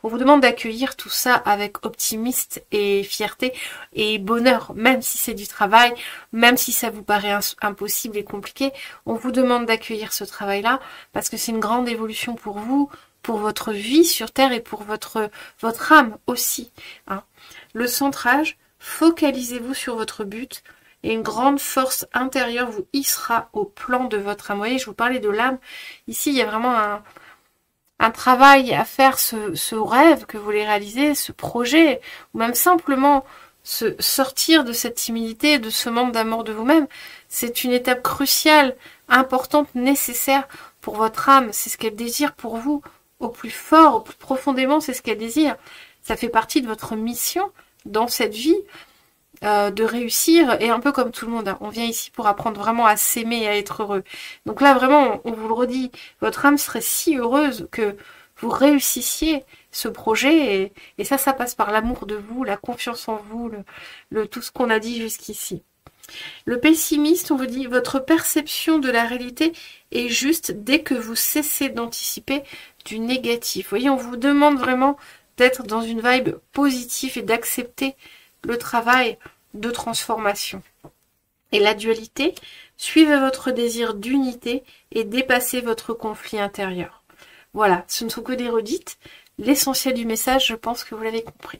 On vous demande d'accueillir tout ça avec optimisme et fierté et bonheur, même si c'est du travail, même si ça vous paraît impossible et compliqué. On vous demande d'accueillir ce travail-là parce que c'est une grande évolution pour vous, pour votre vie sur Terre et pour votre âme aussi. Hein. Le centrage, focalisez-vous sur votre but et une grande force intérieure vous hissera au plan de votre âme. Vous voyez, je vous parlais de l'âme. Ici, il y a vraiment un travail à faire, ce rêve que vous voulez réaliser, ce projet, ou même simplement sortir de cette timidité, de ce manque d'amour de vous-même. C'est une étape cruciale, importante, nécessaire pour votre âme. C'est ce qu'elle désire pour vous. Au plus fort, au plus profondément, c'est ce qu'elle désire. Ça fait partie de votre mission dans cette vie, de réussir, et un peu comme tout le monde. Hein. On vient ici pour apprendre vraiment à s'aimer et à être heureux. Donc là, vraiment, on vous le redit, votre âme serait si heureuse que vous réussissiez ce projet, et ça passe par l'amour de vous, la confiance en vous, tout ce qu'on a dit jusqu'ici. Le pessimiste, on vous dit, votre perception de la réalité est juste dès que vous cessez d'anticiper du négatif. Vous voyez, on vous demande vraiment d'être dans une vibe positive et d'accepter le travail de transformation. Et la dualité, suivez votre désir d'unité et dépassez votre conflit intérieur. Voilà, ce ne sont que des redites. L'essentiel du message, je pense que vous l'avez compris.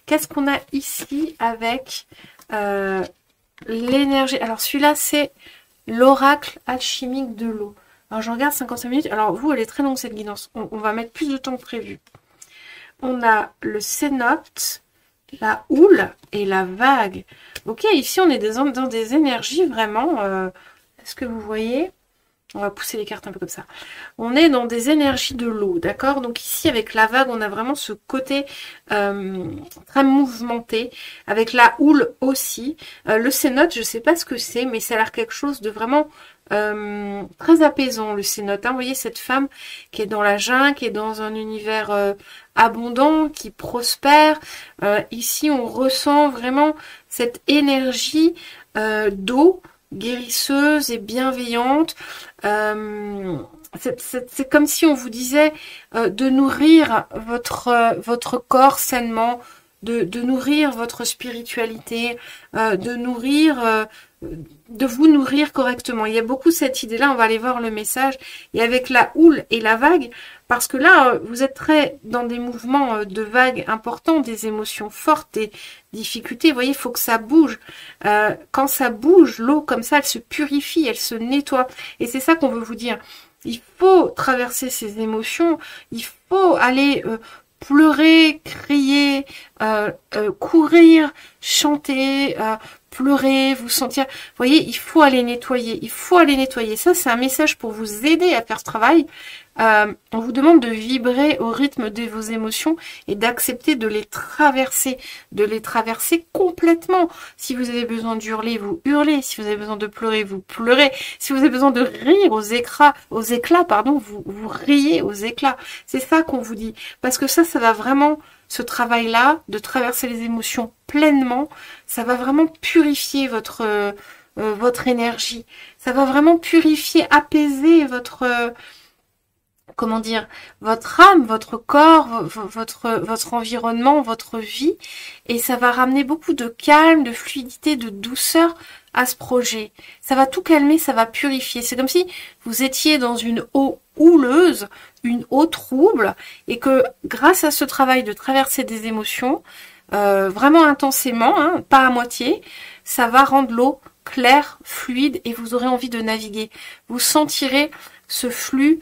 Qu'est-ce qu'on a ici avec l'énergie? Alors celui-là, c'est l'oracle alchimique de l'eau. Alors je regarde 55 minutes. Alors vous, elle est très longue cette guidance. On va mettre plus de temps que prévu. On a le cénote, la houle et la vague. Ok, ici on est dans des énergies vraiment... Est-ce que vous voyez? On va pousser les cartes un peu comme ça. On est dans des énergies de l'eau, d'accord? Donc ici, avec la vague, on a vraiment ce côté très mouvementé. Avec la houle aussi. Le cénote, je ne sais pas ce que c'est, mais ça a l'air quelque chose de vraiment très apaisant, le cénote. Hein. Vous voyez cette femme qui est dans la jungle, qui est dans un univers abondant, qui prospère. Ici, on ressent vraiment cette énergie d'eau, guérisseuse et bienveillante. C'est comme si on vous disait de nourrir votre corps sainement, de nourrir votre spiritualité, de vous nourrir correctement. Il y a beaucoup cette idée-là, on va aller voir le message. Et avec la houle et la vague, parce que là, vous êtes très dans des mouvements de vagues importants, des émotions fortes, des difficultés. Vous voyez, il faut que ça bouge. Quand ça bouge, l'eau comme ça, elle se purifie, elle se nettoie. Et c'est ça qu'on veut vous dire. Il faut traverser ces émotions, il faut aller pleurer, crier, courir, chanter, pleurer, vous sentir. Vous voyez, il faut aller nettoyer. Il faut aller nettoyer. Ça, c'est un message pour vous aider à faire ce travail. On vous demande de vibrer au rythme de vos émotions et d'accepter de les traverser complètement. Si vous avez besoin d'hurler, vous hurlez. Si vous avez besoin de pleurer, vous pleurez. Si vous avez besoin de rire aux éclats, pardon, vous riez aux éclats. C'est ça qu'on vous dit. Parce que ça va vraiment, ce travail-là, de traverser les émotions pleinement, ça va vraiment purifier votre énergie. Ça va vraiment purifier, apaiser votre... comment dire, votre âme, votre corps, votre environnement, votre vie, et ça va ramener beaucoup de calme, de fluidité, de douceur à ce projet. Ça va tout calmer, ça va purifier. C'est comme si vous étiez dans une eau houleuse, une eau trouble, et que grâce à ce travail de traverser des émotions, vraiment intensément, hein, pas à moitié, ça va rendre l'eau claire, fluide, et vous aurez envie de naviguer. Vous sentirez ce flux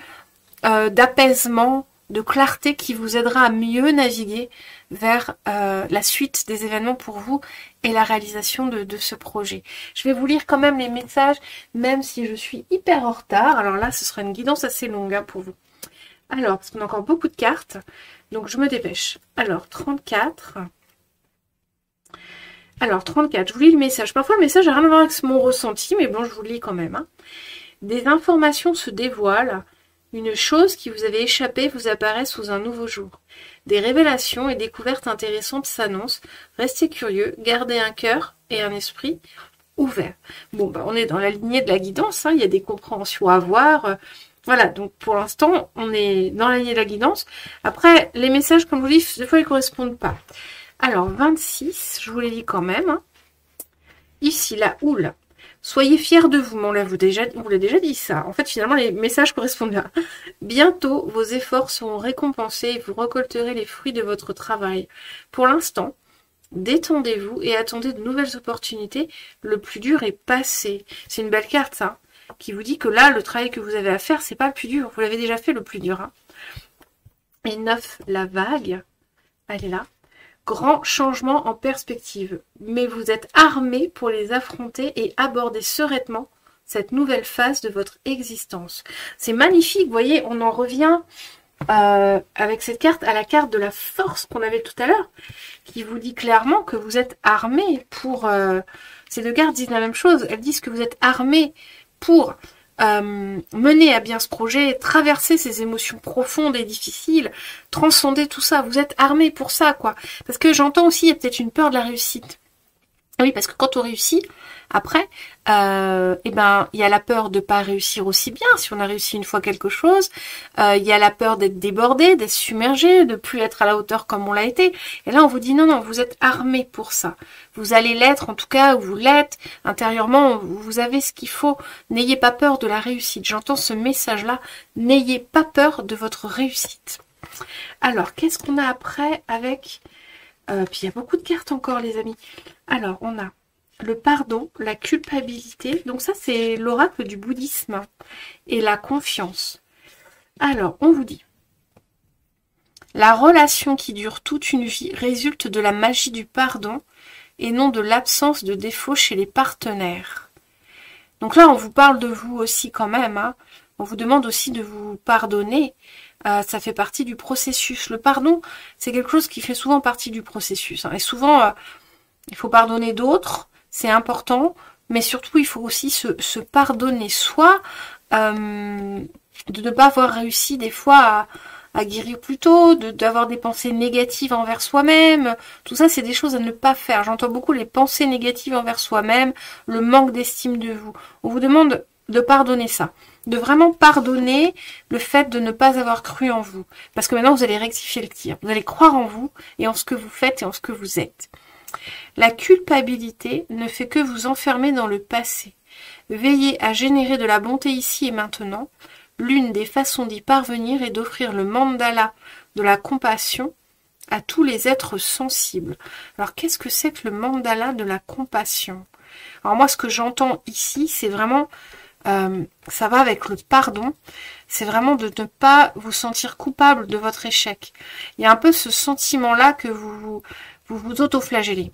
d'apaisement, de clarté qui vous aidera à mieux naviguer vers la suite des événements pour vous et la réalisation de ce projet. Je vais vous lire quand même les messages, même si je suis hyper en retard. Alors là, ce sera une guidance assez longue hein, pour vous. Alors, parce qu'on a encore beaucoup de cartes, donc je me dépêche. Alors, 34. Alors, 34, je vous lis le message. Parfois, le message n'a rien à voir avec mon ressenti, mais bon, je vous le lis quand même. Hein. Des informations se dévoilent. Une chose qui vous avait échappé vous apparaît sous un nouveau jour. Des révélations et découvertes intéressantes s'annoncent. Restez curieux, gardez un cœur et un esprit ouverts. Bon, bah, on est dans la lignée de la guidance, hein. Il y a des compréhensions à avoir. Voilà, donc pour l'instant, on est dans la lignée de la guidance. Après, les messages, comme je vous dis, des fois, ils ne correspondent pas. Alors, 26, je vous les lis quand même. Hein. Ici, la houle. Soyez fiers de vous, mais on l'a déjà dit ça. En fait, finalement, les messages correspondent bien. Bientôt, vos efforts seront récompensés et vous récolterez les fruits de votre travail. Pour l'instant, détendez-vous et attendez de nouvelles opportunités. Le plus dur est passé. C'est une belle carte, ça, qui vous dit que là, le travail que vous avez à faire, c'est pas le plus dur. Vous l'avez déjà fait, le plus dur. Hein. Et 9, la vague. Elle est là. Grand changement en perspective, mais vous êtes armés pour les affronter et aborder sereinement cette nouvelle phase de votre existence. C'est magnifique, vous voyez, on en revient avec cette carte à la carte de la force qu'on avait tout à l'heure, qui vous dit clairement que vous êtes armés pour... ces deux cartes disent la même chose, elles disent que vous êtes armés pour... mener à bien ce projet, traverser ces émotions profondes et difficiles, transcender tout ça. Vous êtes armés pour ça, quoi. Parce que j'entends aussi, il y a peut-être une peur de la réussite. Oui, parce que quand on réussit, après, eh ben, il y a la peur de pas réussir aussi bien, si on a réussi une fois quelque chose. Il y a la peur d'être débordé, d'être submergé, de plus être à la hauteur comme on l'a été. Et là, on vous dit non, non, vous êtes armés pour ça. Vous allez l'être, en tout cas, vous l'êtes. Intérieurement, vous avez ce qu'il faut. N'ayez pas peur de la réussite. J'entends ce message-là. N'ayez pas peur de votre réussite. Alors, qu'est-ce qu'on a après avec... puis il y a beaucoup de cartes encore, les amis. Alors, on a le pardon, la culpabilité. Donc ça, c'est l'oracle du bouddhisme. Et la confiance. Alors, on vous dit. La relation qui dure toute une vie résulte de la magie du pardon et non de l'absence de défauts chez les partenaires. Donc là, on vous parle de vous aussi quand même. Hein. On vous demande aussi de vous pardonner. Ça fait partie du processus. Le pardon, c'est quelque chose qui fait souvent partie du processus. Hein. Et souvent, il faut pardonner d'autres, c'est important, mais surtout, il faut aussi se pardonner. Soit de ne pas avoir réussi des fois à guérir plus tôt, d'avoir des pensées négatives envers soi-même. Tout ça, c'est des choses à ne pas faire. J'entends beaucoup les pensées négatives envers soi-même, le manque d'estime de vous. On vous demande de pardonner ça. De vraiment pardonner le fait de ne pas avoir cru en vous. Parce que maintenant, vous allez rectifier le tir. Vous allez croire en vous et en ce que vous faites et en ce que vous êtes. La culpabilité ne fait que vous enfermer dans le passé. Veillez à générer de la bonté ici et maintenant. L'une des façons d'y parvenir est d'offrir le mandala de la compassion à tous les êtres sensibles. Alors, qu'est-ce que c'est que le mandala de la compassion? Alors moi, ce que j'entends ici, c'est vraiment... ça va avec le pardon, c'est vraiment de ne pas vous sentir coupable de votre échec. Il y a un peu ce sentiment-là que vous autoflagellez.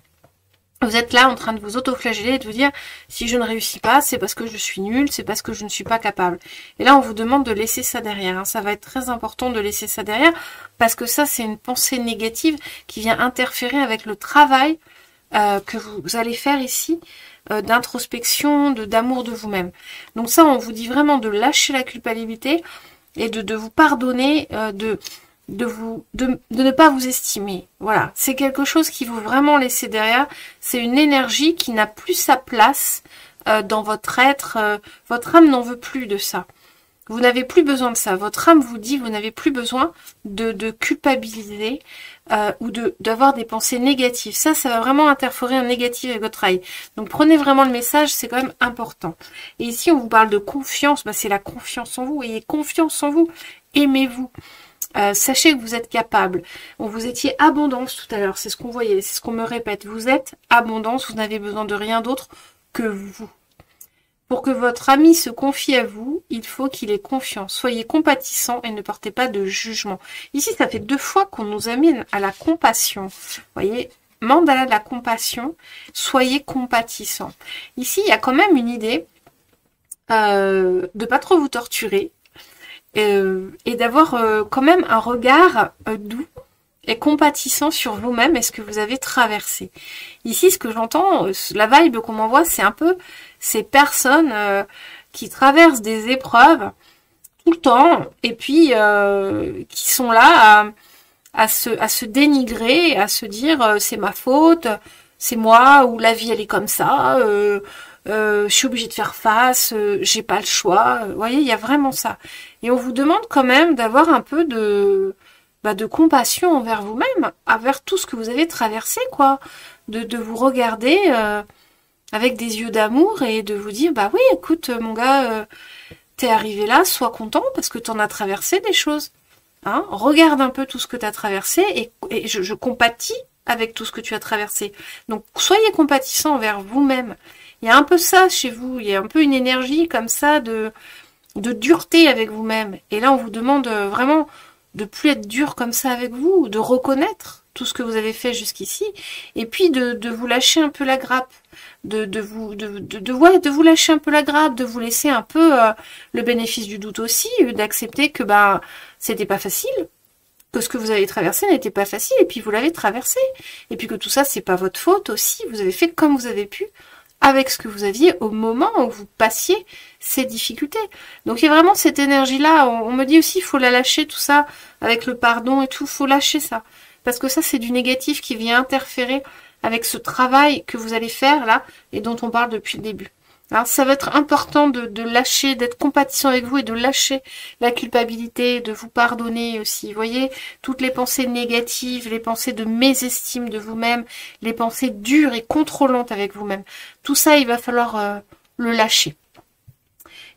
Vous êtes là en train de vous autoflageller et de vous dire si je ne réussis pas, c'est parce que je suis nulle, c'est parce que je ne suis pas capable. Et là, on vous demande de laisser ça derrière. Hein. Ça va être très important de laisser ça derrière parce que ça, c'est une pensée négative qui vient interférer avec le travail que vous allez faire ici, d'introspection, d'amour de vous-même. Donc ça, on vous dit vraiment de lâcher la culpabilité et de vous pardonner, de ne pas vous estimer. Voilà, c'est quelque chose qu'il faut vraiment laisser derrière. C'est une énergie qui n'a plus sa place dans votre être. Votre âme n'en veut plus de ça. Vous n'avez plus besoin de ça. Votre âme vous dit, vous n'avez plus besoin de culpabiliser ou d'avoir des pensées négatives. Ça va vraiment interférer en négatif avec votre travail. Donc prenez vraiment le message, c'est quand même important. Et ici, on vous parle de confiance. Bah, c'est la confiance en vous. Ayez confiance en vous. Aimez-vous. Sachez que vous êtes capable. Vous étiez abondance tout à l'heure. C'est ce qu'on voyait. C'est ce qu'on me répète. Vous êtes abondance. Vous n'avez besoin de rien d'autre que vous. Pour que votre ami se confie à vous, il faut qu'il ait confiance. Soyez compatissant et ne portez pas de jugement. Ici, ça fait 2 fois qu'on nous amène à la compassion. Vous voyez, mandala de la compassion, soyez compatissant. Ici, il y a quand même une idée de pas trop vous torturer et d'avoir quand même un regard doux et compatissant sur vous-même et ce que vous avez traversé. Ici, ce que j'entends, la vibe qu'on m'envoie, c'est un peu ces personnes qui traversent des épreuves tout le temps et puis qui sont là à se dénigrer, à se dire c'est ma faute, c'est moi, ou la vie elle est comme ça, je suis obligée de faire face, j'ai pas le choix. Vous voyez, il y a vraiment ça. Et on vous demande quand même d'avoir un peu de compassion envers vous-même, envers tout ce que vous avez traversé, quoi. De vous regarder avec des yeux d'amour et de vous dire, bah oui, écoute, mon gars, t'es arrivé là, sois content parce que t'en as traversé des choses. Hein, regarde un peu tout ce que tu as traversé et je compatis avec tout ce que tu as traversé. Donc, soyez compatissant envers vous-même. Il y a un peu ça chez vous, il y a un peu une énergie comme ça de dureté avec vous-même. Et là, on vous demande vraiment de plus être dur comme ça avec vous, de reconnaître tout ce que vous avez fait jusqu'ici, et puis de vous lâcher un peu la grappe, de vous lâcher un peu la grappe, de vous laisser un peu le bénéfice du doute aussi, d'accepter que bah c'était pas facile, que ce que vous avez traversé n'était pas facile, et puis vous l'avez traversé, et puis que tout ça c'est pas votre faute aussi, vous avez fait comme vous avez pu, avec ce que vous aviez au moment où vous passiez ces difficultés. Donc il y a vraiment cette énergie-là, on me dit aussi il faut la lâcher, tout ça, avec le pardon et tout, faut lâcher ça. Parce que ça c'est du négatif qui vient interférer avec ce travail que vous allez faire là, et dont on parle depuis le début. Alors ça va être important de lâcher, d'être compatissant avec vous et de lâcher la culpabilité, de vous pardonner aussi. Vous voyez, toutes les pensées négatives, les pensées de mésestime de vous-même, les pensées dures et contrôlantes avec vous-même. Tout ça, il va falloir le lâcher.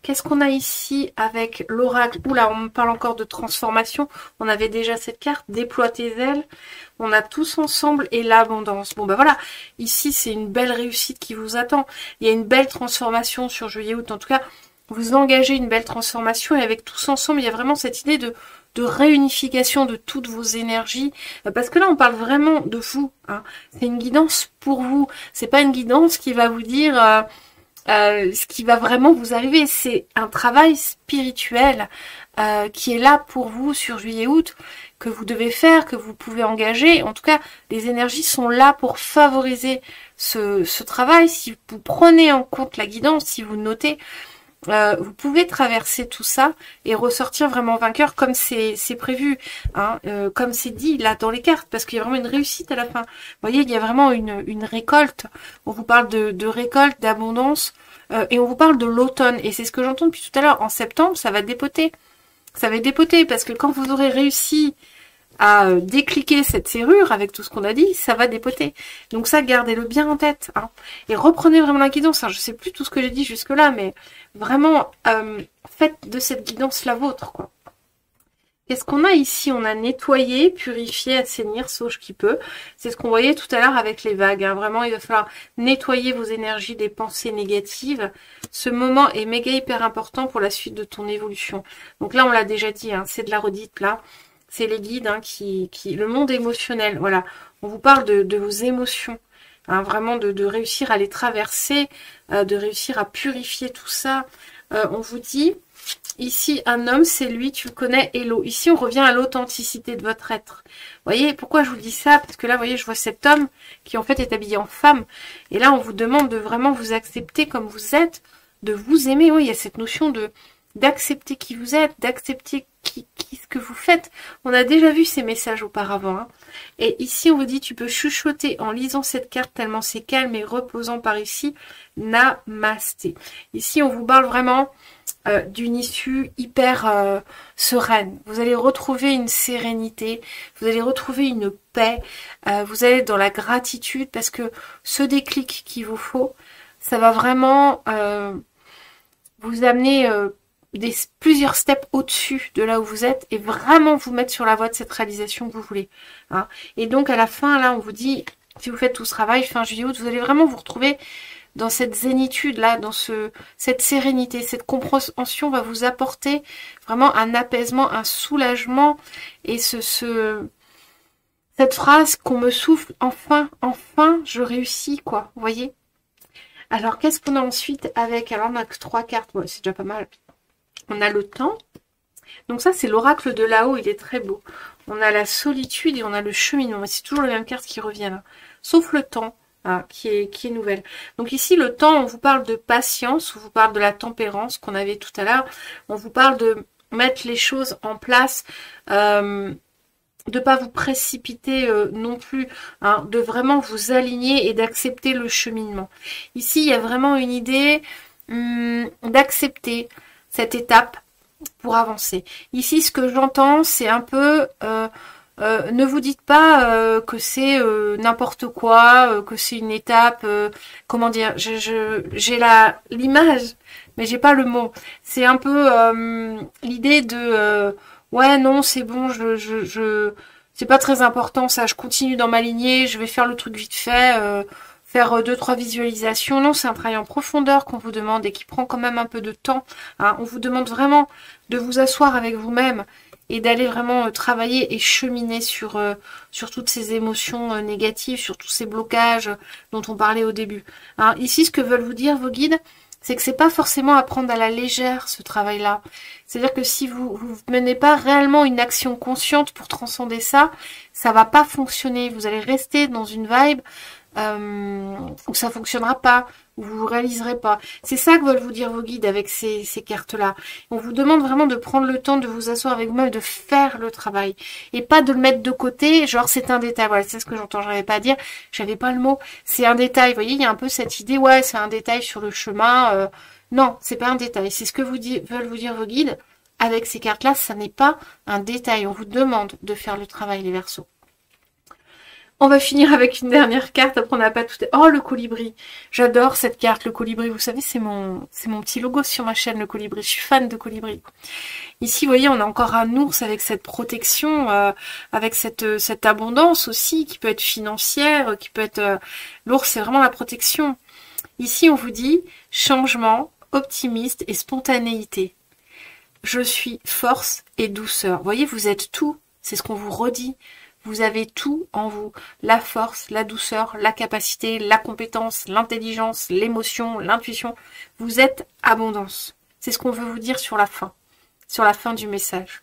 Qu'est-ce qu'on a ici avec l'oracle? Oula, on me parle encore de transformation. On avait déjà cette carte, déploie tes ailes. On a tous ensemble et l'abondance. Bon, ben voilà, ici, c'est une belle réussite qui vous attend. Il y a une belle transformation sur juillet-août. En tout cas, vous engagez une belle transformation et avec tous ensemble, il y a vraiment cette idée de réunification de toutes vos énergies. Parce que là, on parle vraiment de vous. Hein. C'est une guidance pour vous. C'est pas une guidance qui va vous dire... ce qui va vraiment vous arriver, c'est un travail spirituel qui est là pour vous sur juillet-août, que vous devez faire, que vous pouvez engager. En tout cas, les énergies sont là pour favoriser ce travail. Si vous prenez en compte la guidance, si vous notez, vous pouvez traverser tout ça et ressortir vraiment vainqueur comme c'est prévu, hein, comme c'est dit là dans les cartes, parce qu'il y a vraiment une réussite à la fin. Vous voyez, il y a vraiment une récolte. On vous parle de récolte, d'abondance, et on vous parle de l'automne. Et c'est ce que j'entends depuis tout à l'heure. En septembre, ça va dépoter. Ça va dépoter parce que quand vous aurez réussi à décliquer cette serrure avec tout ce qu'on a dit, ça va dépoter. Donc ça, gardez-le bien en tête. Hein. Et reprenez vraiment la guidance. Hein. Je sais plus tout ce que j'ai dit jusque-là, mais vraiment, faites de cette guidance la vôtre. Quoi. Qu'est-ce qu'on a ici? On a nettoyé, purifié, assainir, sauge qui peut. C'est ce qu'on voyait tout à l'heure avec les vagues. Hein. Vraiment, il va falloir nettoyer vos énergies des pensées négatives. Ce moment est méga hyper important pour la suite de ton évolution. Donc là, on l'a déjà dit, hein, c'est de la redite là. C'est les guides hein, le monde émotionnel, voilà. On vous parle de vos émotions, hein, vraiment de réussir à les traverser, de réussir à purifier tout ça. On vous dit, ici, un homme, c'est lui, tu le connais, hello. Ici, on revient à l'authenticité de votre être. Vous voyez, pourquoi je vous dis ça? Parce que là, vous voyez, je vois cet homme qui, en fait, est habillé en femme. Et là, on vous demande de vraiment vous accepter comme vous êtes, de vous aimer. Oui, il y a cette notion d'accepter qui vous êtes, d'accepter ce que vous faites. On a déjà vu ces messages auparavant. Hein. Et ici, on vous dit, tu peux chuchoter en lisant cette carte tellement c'est calme et reposant par ici. Namasté. Ici, on vous parle vraiment d'une issue hyper sereine. Vous allez retrouver une sérénité, vous allez retrouver une paix, vous allez être dans la gratitude parce que ce déclic qu'il vous faut, ça va vraiment vous amener... plusieurs steps au-dessus de là où vous êtes et vraiment vous mettre sur la voie de cette réalisation que vous voulez. Hein. Et donc à la fin, là, on vous dit, si vous faites tout ce travail, fin juillet, août, vous allez vraiment vous retrouver dans cette zénitude-là, dans cette sérénité. Cette compréhension va vous apporter vraiment un apaisement, un soulagement. Et cette phrase qu'on me souffle, enfin, enfin, je réussis, quoi. Vous voyez? Alors, qu'est-ce qu'on a ensuite avec? Alors, on a que 3 cartes. Ouais, c'est déjà pas mal. On a le temps. Donc ça, c'est l'oracle de là-haut. Il est très beau. On a la solitude et on a le cheminement. C'est toujours les mêmes cartes qui reviennent. Hein. Sauf le temps, hein, qui est nouvelle. Donc ici, le temps, on vous parle de patience. On vous parle de la tempérance qu'on avait tout à l'heure. On vous parle de mettre les choses en place. De pas vous précipiter non plus, hein, de vraiment vous aligner et d'accepter le cheminement. Ici, il y a vraiment une idée d'accepter cette étape pour avancer. Ici, ce que j'entends, c'est un peu... ne vous dites pas que c'est n'importe quoi, que c'est une étape... comment dire, j'ai l'image, mais j'ai pas le mot. C'est un peu l'idée de... ouais, non, c'est bon, c'est pas très important, ça, je continue dans ma lignée, je vais faire le truc vite fait... faire 2-3 visualisations. Non, c'est un travail en profondeur qu'on vous demande et qui prend quand même un peu de temps. Hein. On vous demande vraiment de vous asseoir avec vous-même et d'aller vraiment travailler et cheminer sur toutes ces émotions négatives, sur tous ces blocages dont on parlait au début. Hein. Ici, ce que veulent vous dire vos guides, c'est que c'est pas forcément à prendre à la légère ce travail-là. C'est-à-dire que si vous menez pas réellement une action consciente pour transcender ça, ça va pas fonctionner. Vous allez rester dans une vibe où ça fonctionnera pas, où vous réaliserez pas. C'est ça que veulent vous dire vos guides avec ces cartes-là. On vous demande vraiment de prendre le temps de vous asseoir avec vous-même, de faire le travail. Et pas de le mettre de côté, genre c'est un détail. Voilà, c'est ce que j'entends, j'arrivais pas à dire, j'avais pas le mot. C'est un détail, vous voyez, il y a un peu cette idée, ouais, c'est un détail sur le chemin. Non, c'est pas un détail. C'est ce que veulent vous dire vos guides. Avec ces cartes-là, ça n'est pas un détail. On vous demande de faire le travail, les Verseaux. On va finir avec une dernière carte, après on n'a pas tout... Oh, le colibri. J'adore cette carte, le colibri. Vous savez, c'est mon petit logo sur ma chaîne, le colibri. Je suis fan de colibri. Ici, vous voyez, on a encore un ours avec cette protection, avec cette abondance aussi, qui peut être financière, qui peut être... L'ours, c'est vraiment la protection. Ici, on vous dit changement, optimiste et spontanéité. Je suis force et douceur. Vous voyez, vous êtes tout. C'est ce qu'on vous redit. Vous avez tout en vous, la force, la douceur, la capacité, la compétence, l'intelligence, l'émotion, l'intuition. Vous êtes abondance. C'est ce qu'on veut vous dire sur la fin du message.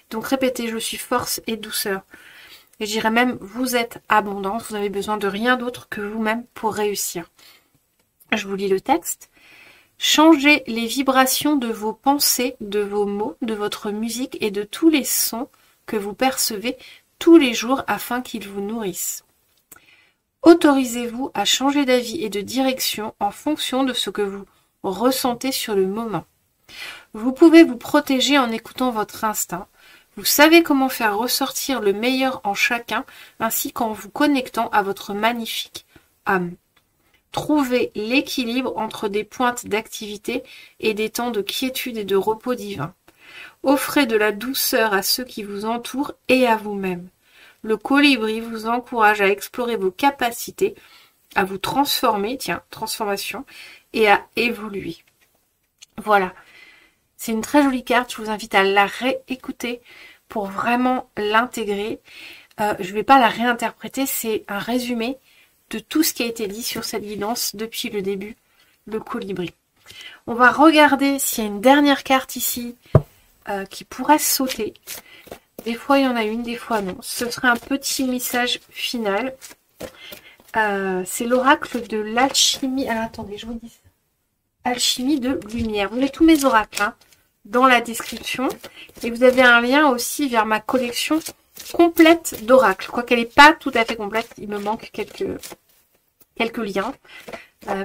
Donc répétez, je suis force et douceur. Et je dirais même, vous êtes abondance, vous n'avez besoin de rien d'autre que vous-même pour réussir. Je vous lis le texte. Changez les vibrations de vos pensées, de vos mots, de votre musique et de tous les sons que vous percevez tous les jours afin qu'ils vous nourrissent. Autorisez-vous à changer d'avis et de direction en fonction de ce que vous ressentez sur le moment. Vous pouvez vous protéger en écoutant votre instinct. Vous savez comment faire ressortir le meilleur en chacun ainsi qu'en vous connectant à votre magnifique âme. Trouvez l'équilibre entre des pointes d'activité et des temps de quiétude et de repos divin. Offrez de la douceur à ceux qui vous entourent et à vous-même. Le colibri vous encourage à explorer vos capacités, à vous transformer, transformation, et à évoluer. Voilà. C'est une très jolie carte, je vous invite à la réécouter pour vraiment l'intégrer. Je ne vais pas la réinterpréter, c'est un résumé de tout ce qui a été dit sur cette guidance depuis le début, le colibri. On va regarder s'il y a une dernière carte ici qui pourrait sauter. Des fois il y en a une, des fois non. Ce serait un petit message final. C'est l'oracle de l'alchimie. Alors attendez, je vous dis ça. Alchimie de lumière. Vous avez tous mes oracles hein, dans la description. Et vous avez un lien aussi vers ma collection complète d'oracles. Quoiqu'elle n'est pas tout à fait complète, il me manque quelques liens.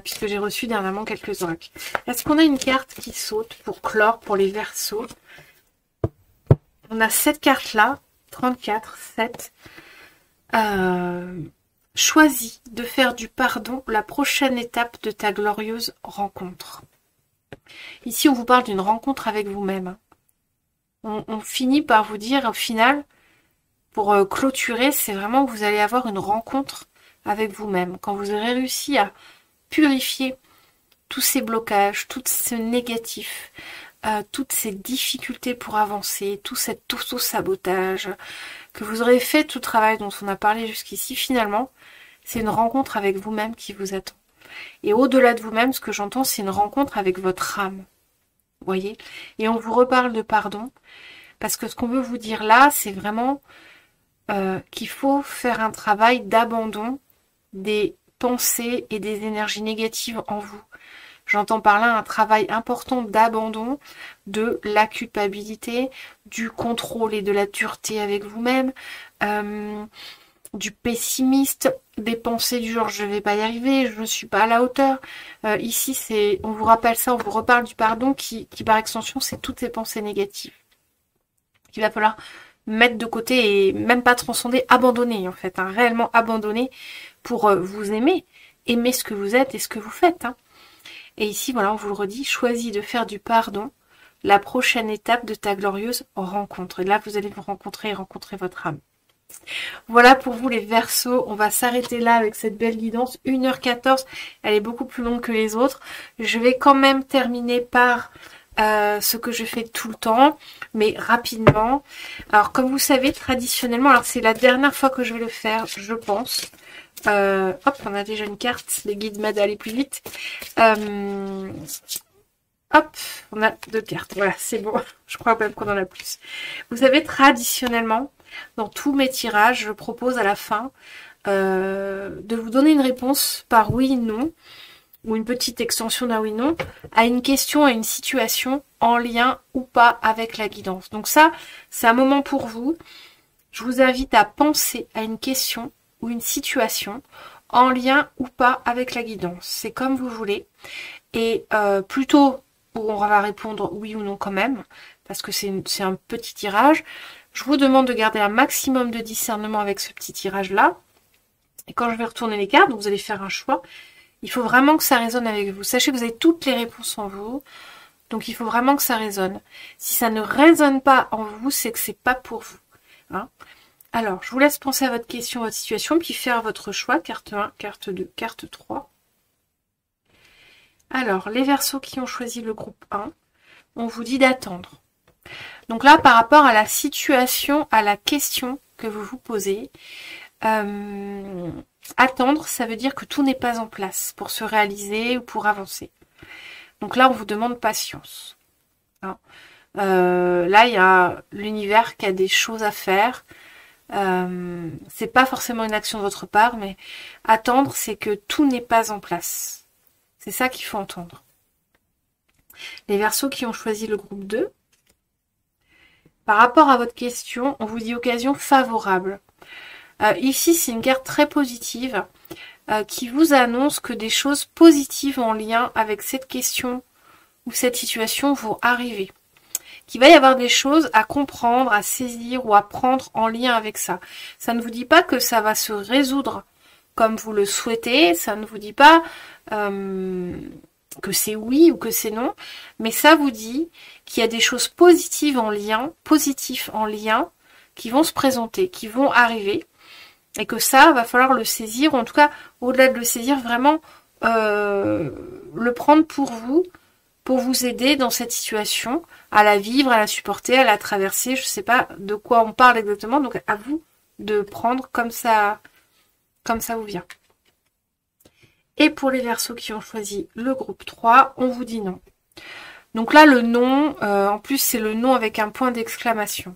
Puisque j'ai reçu dernièrement quelques oracles. Est-ce qu'on a une carte qui saute pour clore pour les Verseaux? On a cette carte-là, 34, 7. Choisis de faire du pardon la prochaine étape de ta glorieuse rencontre. Ici, on vous parle d'une rencontre avec vous-même. On finit par vous dire, au final, pour clôturer, c'est vraiment que vous allez avoir une rencontre avec vous-même. Quand vous aurez réussi à purifier tous ces blocages, tout ce négatif, toutes ces difficultés pour avancer, tout cet auto-sabotage, que vous aurez fait tout le travail dont on a parlé jusqu'ici, finalement, c'est une rencontre avec vous-même qui vous attend. Et au-delà de vous-même, ce que j'entends, c'est une rencontre avec votre âme. Vous voyez? Et on vous reparle de pardon, parce que ce qu'on veut vous dire là, c'est vraiment qu'il faut faire un travail d'abandon des pensées et des énergies négatives en vous. J'entends par là un travail important d'abandon de la culpabilité, du contrôle et de la dureté avec vous-même, du pessimiste, des pensées du genre je vais pas y arriver, je ne suis pas à la hauteur. Ici, on vous rappelle ça, on vous reparle du pardon qui par extension, c'est toutes ces pensées négatives qu'il va falloir mettre de côté et même pas transcender, abandonner en fait, réellement abandonner pour vous aimer ce que vous êtes et ce que vous faites. Et ici, voilà, on vous le redit, choisis de faire du pardon la prochaine étape de ta glorieuse rencontre. Et là, vous allez vous rencontrer et rencontrer votre âme. Voilà pour vous les Verseaux. On va s'arrêter là avec cette belle guidance. 1h14, elle est beaucoup plus longue que les autres. Je vais quand même terminer par ce que je fais tout le temps, mais rapidement. Alors, comme vous savez, traditionnellement, alors c'est la dernière fois que je vais le faire, je pense. Hop, on a déjà une carte, les guides m'aident à aller plus vite. Hop, on a 2 cartes, voilà, c'est bon, je crois même qu'on en a plus. Vous savez, traditionnellement, dans tous mes tirages, je propose à la fin de vous donner une réponse par oui, non, ou une petite extension d'un oui, non, à une question, à une situation en lien ou pas avec la guidance. Donc ça, c'est un moment pour vous. Je vous invite à penser à une question ou une situation en lien ou pas avec la guidance. C'est comme vous voulez. Et plutôt où on va répondre oui ou non quand même, parce que c'est un petit tirage, je vous demande de garder un maximum de discernement avec ce petit tirage-là. Et quand je vais retourner les cartes, vous allez faire un choix. Il faut vraiment que ça résonne avec vous. Sachez que vous avez toutes les réponses en vous. Donc il faut vraiment que ça résonne. Si ça ne résonne pas en vous, c'est que c'est pas pour vous. Alors, je vous laisse penser à votre question, votre situation, puis faire votre choix. Carte 1, carte 2, carte 3. Alors, les Verseaux qui ont choisi le groupe 1, on vous dit d'attendre. Donc là, par rapport à la situation, à la question que vous vous posez, attendre, ça veut dire que tout n'est pas en place pour se réaliser ou pour avancer. Donc là, on vous demande patience. Là, il y a l'univers qui a des choses à faire. C'est pas forcément une action de votre part, mais attendre, c'est que tout n'est pas en place. C'est ça qu'il faut entendre. Les Verseaux qui ont choisi le groupe 2, par rapport à votre question, on vous dit occasion favorable. Ici, c'est une carte très positive qui vous annonce que des choses positives en lien avec cette question ou cette situation vont arriver. Qu'il va y avoir des choses à comprendre, à saisir ou à prendre en lien avec ça. Ça ne vous dit pas que ça va se résoudre comme vous le souhaitez, ça ne vous dit pas que c'est oui ou que c'est non, mais ça vous dit qu'il y a des choses positives en lien, qui vont se présenter, qui vont arriver, et que ça, va falloir le saisir, ou en tout cas, au-delà de le saisir, vraiment le prendre pour vous aider dans cette situation, à la vivre, à la supporter, à la traverser, je ne sais pas de quoi on parle exactement, donc à vous de prendre comme ça vous vient. Et pour les Verseaux qui ont choisi le groupe 3, on vous dit non. Donc là, le non, en plus, c'est le non avec un point d'exclamation.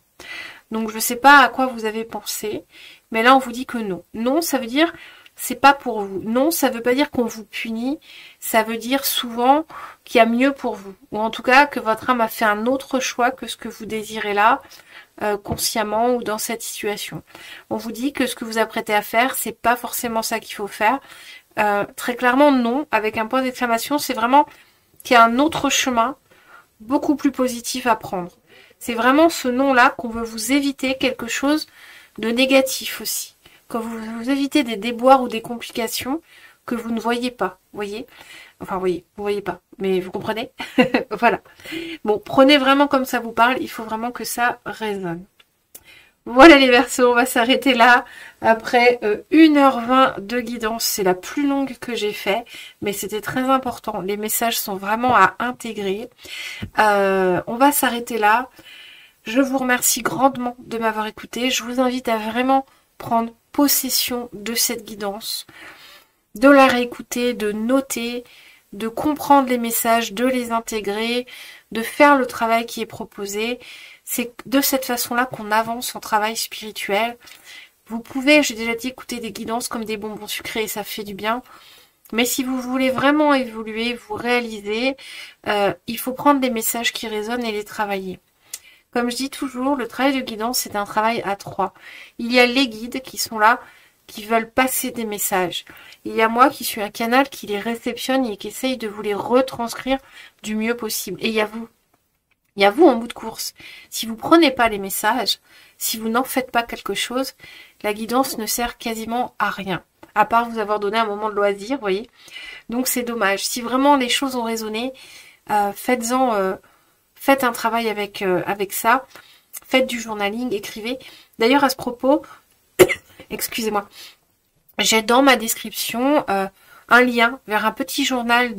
Donc je ne sais pas à quoi vous avez pensé, mais là, on vous dit que non. Non, ça veut dire, c'est pas pour vous. Non, ça veut pas dire qu'on vous punit, ça veut dire souvent qu'il y a mieux pour vous. Ou en tout cas, que votre âme a fait un autre choix que ce que vous désirez là, consciemment ou dans cette situation. On vous dit que ce que vous apprêtez à faire, c'est pas forcément ça qu'il faut faire. Très clairement, non, avec un point d'exclamation, c'est vraiment qu'il y a un autre chemin, beaucoup plus positif à prendre. C'est vraiment ce non-là qu'on veut vous éviter quelque chose de négatif aussi. Quand vous évitez des déboires ou des complications que vous ne voyez pas, voyez ? Enfin, vous voyez pas, mais vous comprenez ? Voilà. Bon, prenez vraiment comme ça vous parle, il faut vraiment que ça résonne. Voilà les Verseaux, on va s'arrêter là. Après 1h20 de guidance, c'est la plus longue que j'ai fait, mais c'était très important. Les messages sont vraiment à intégrer. On va s'arrêter là. Je vous remercie grandement de m'avoir écouté. Je vous invite à vraiment prendre possession de cette guidance, de la réécouter, de noter, de comprendre les messages, de les intégrer, de faire le travail qui est proposé. C'est de cette façon-là qu'on avance en travail spirituel. Vous pouvez, j'ai déjà dit, écouter des guidances comme des bonbons sucrés, ça fait du bien. Mais si vous voulez vraiment évoluer, vous réaliser, il faut prendre des messages qui résonnent et les travailler. Comme je dis toujours, le travail de guidance, c'est un travail à trois. Il y a les guides qui sont là, qui veulent passer des messages. Il y a moi qui suis un canal qui les réceptionne et qui essaye de vous les retranscrire du mieux possible. Et il y a vous. Il y a vous en bout de course. Si vous prenez pas les messages, si vous n'en faites pas quelque chose, la guidance ne sert quasiment à rien. À part vous avoir donné un moment de loisir, vous voyez. Donc c'est dommage. Si vraiment les choses ont résonné, faites-en... Faites un travail avec ça. Faites du journaling, écrivez. D'ailleurs, à ce propos, excusez-moi, j'ai dans ma description un lien vers un petit journal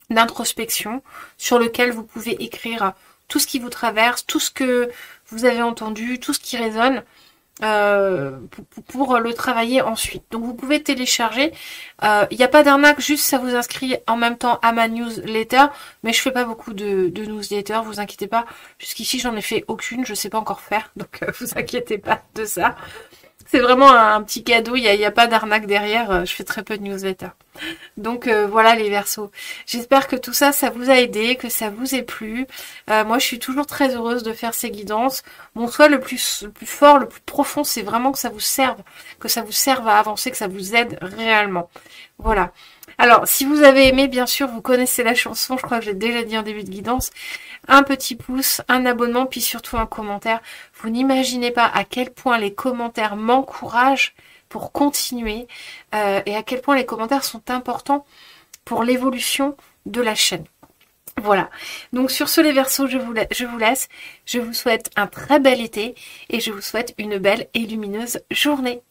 d'introspection sur lequel vous pouvez écrire tout ce qui vous traverse, tout ce que vous avez entendu, tout ce qui résonne. Pour le travailler ensuite. Donc vous pouvez télécharger. Il n'y a pas d'arnaque, juste ça vous inscrit en même temps à ma newsletter. Mais je fais pas beaucoup de newsletters, vous inquiétez pas. Jusqu'ici j'en ai fait aucune, je sais pas encore faire, donc vous inquiétez pas de ça. C'est vraiment un petit cadeau, il y a pas d'arnaque derrière, je fais très peu de newsletters. Donc voilà les Verseaux. J'espère que tout ça, ça vous a aidé, que ça vous ait plu. Moi, je suis toujours très heureuse de faire ces guidances. Mon souhait le plus fort, le plus profond, c'est vraiment que ça vous serve à avancer, que ça vous aide réellement. Voilà. Alors, si vous avez aimé, bien sûr, vous connaissez la chanson, je crois que j'ai déjà dit en début de guidance, un petit pouce, un abonnement, puis surtout un commentaire. Vous n'imaginez pas à quel point les commentaires m'encouragent pour continuer et à quel point les commentaires sont importants pour l'évolution de la chaîne. Voilà. Donc sur ce les Verseaux, je vous laisse. Je vous souhaite un très bel été et je vous souhaite une belle et lumineuse journée.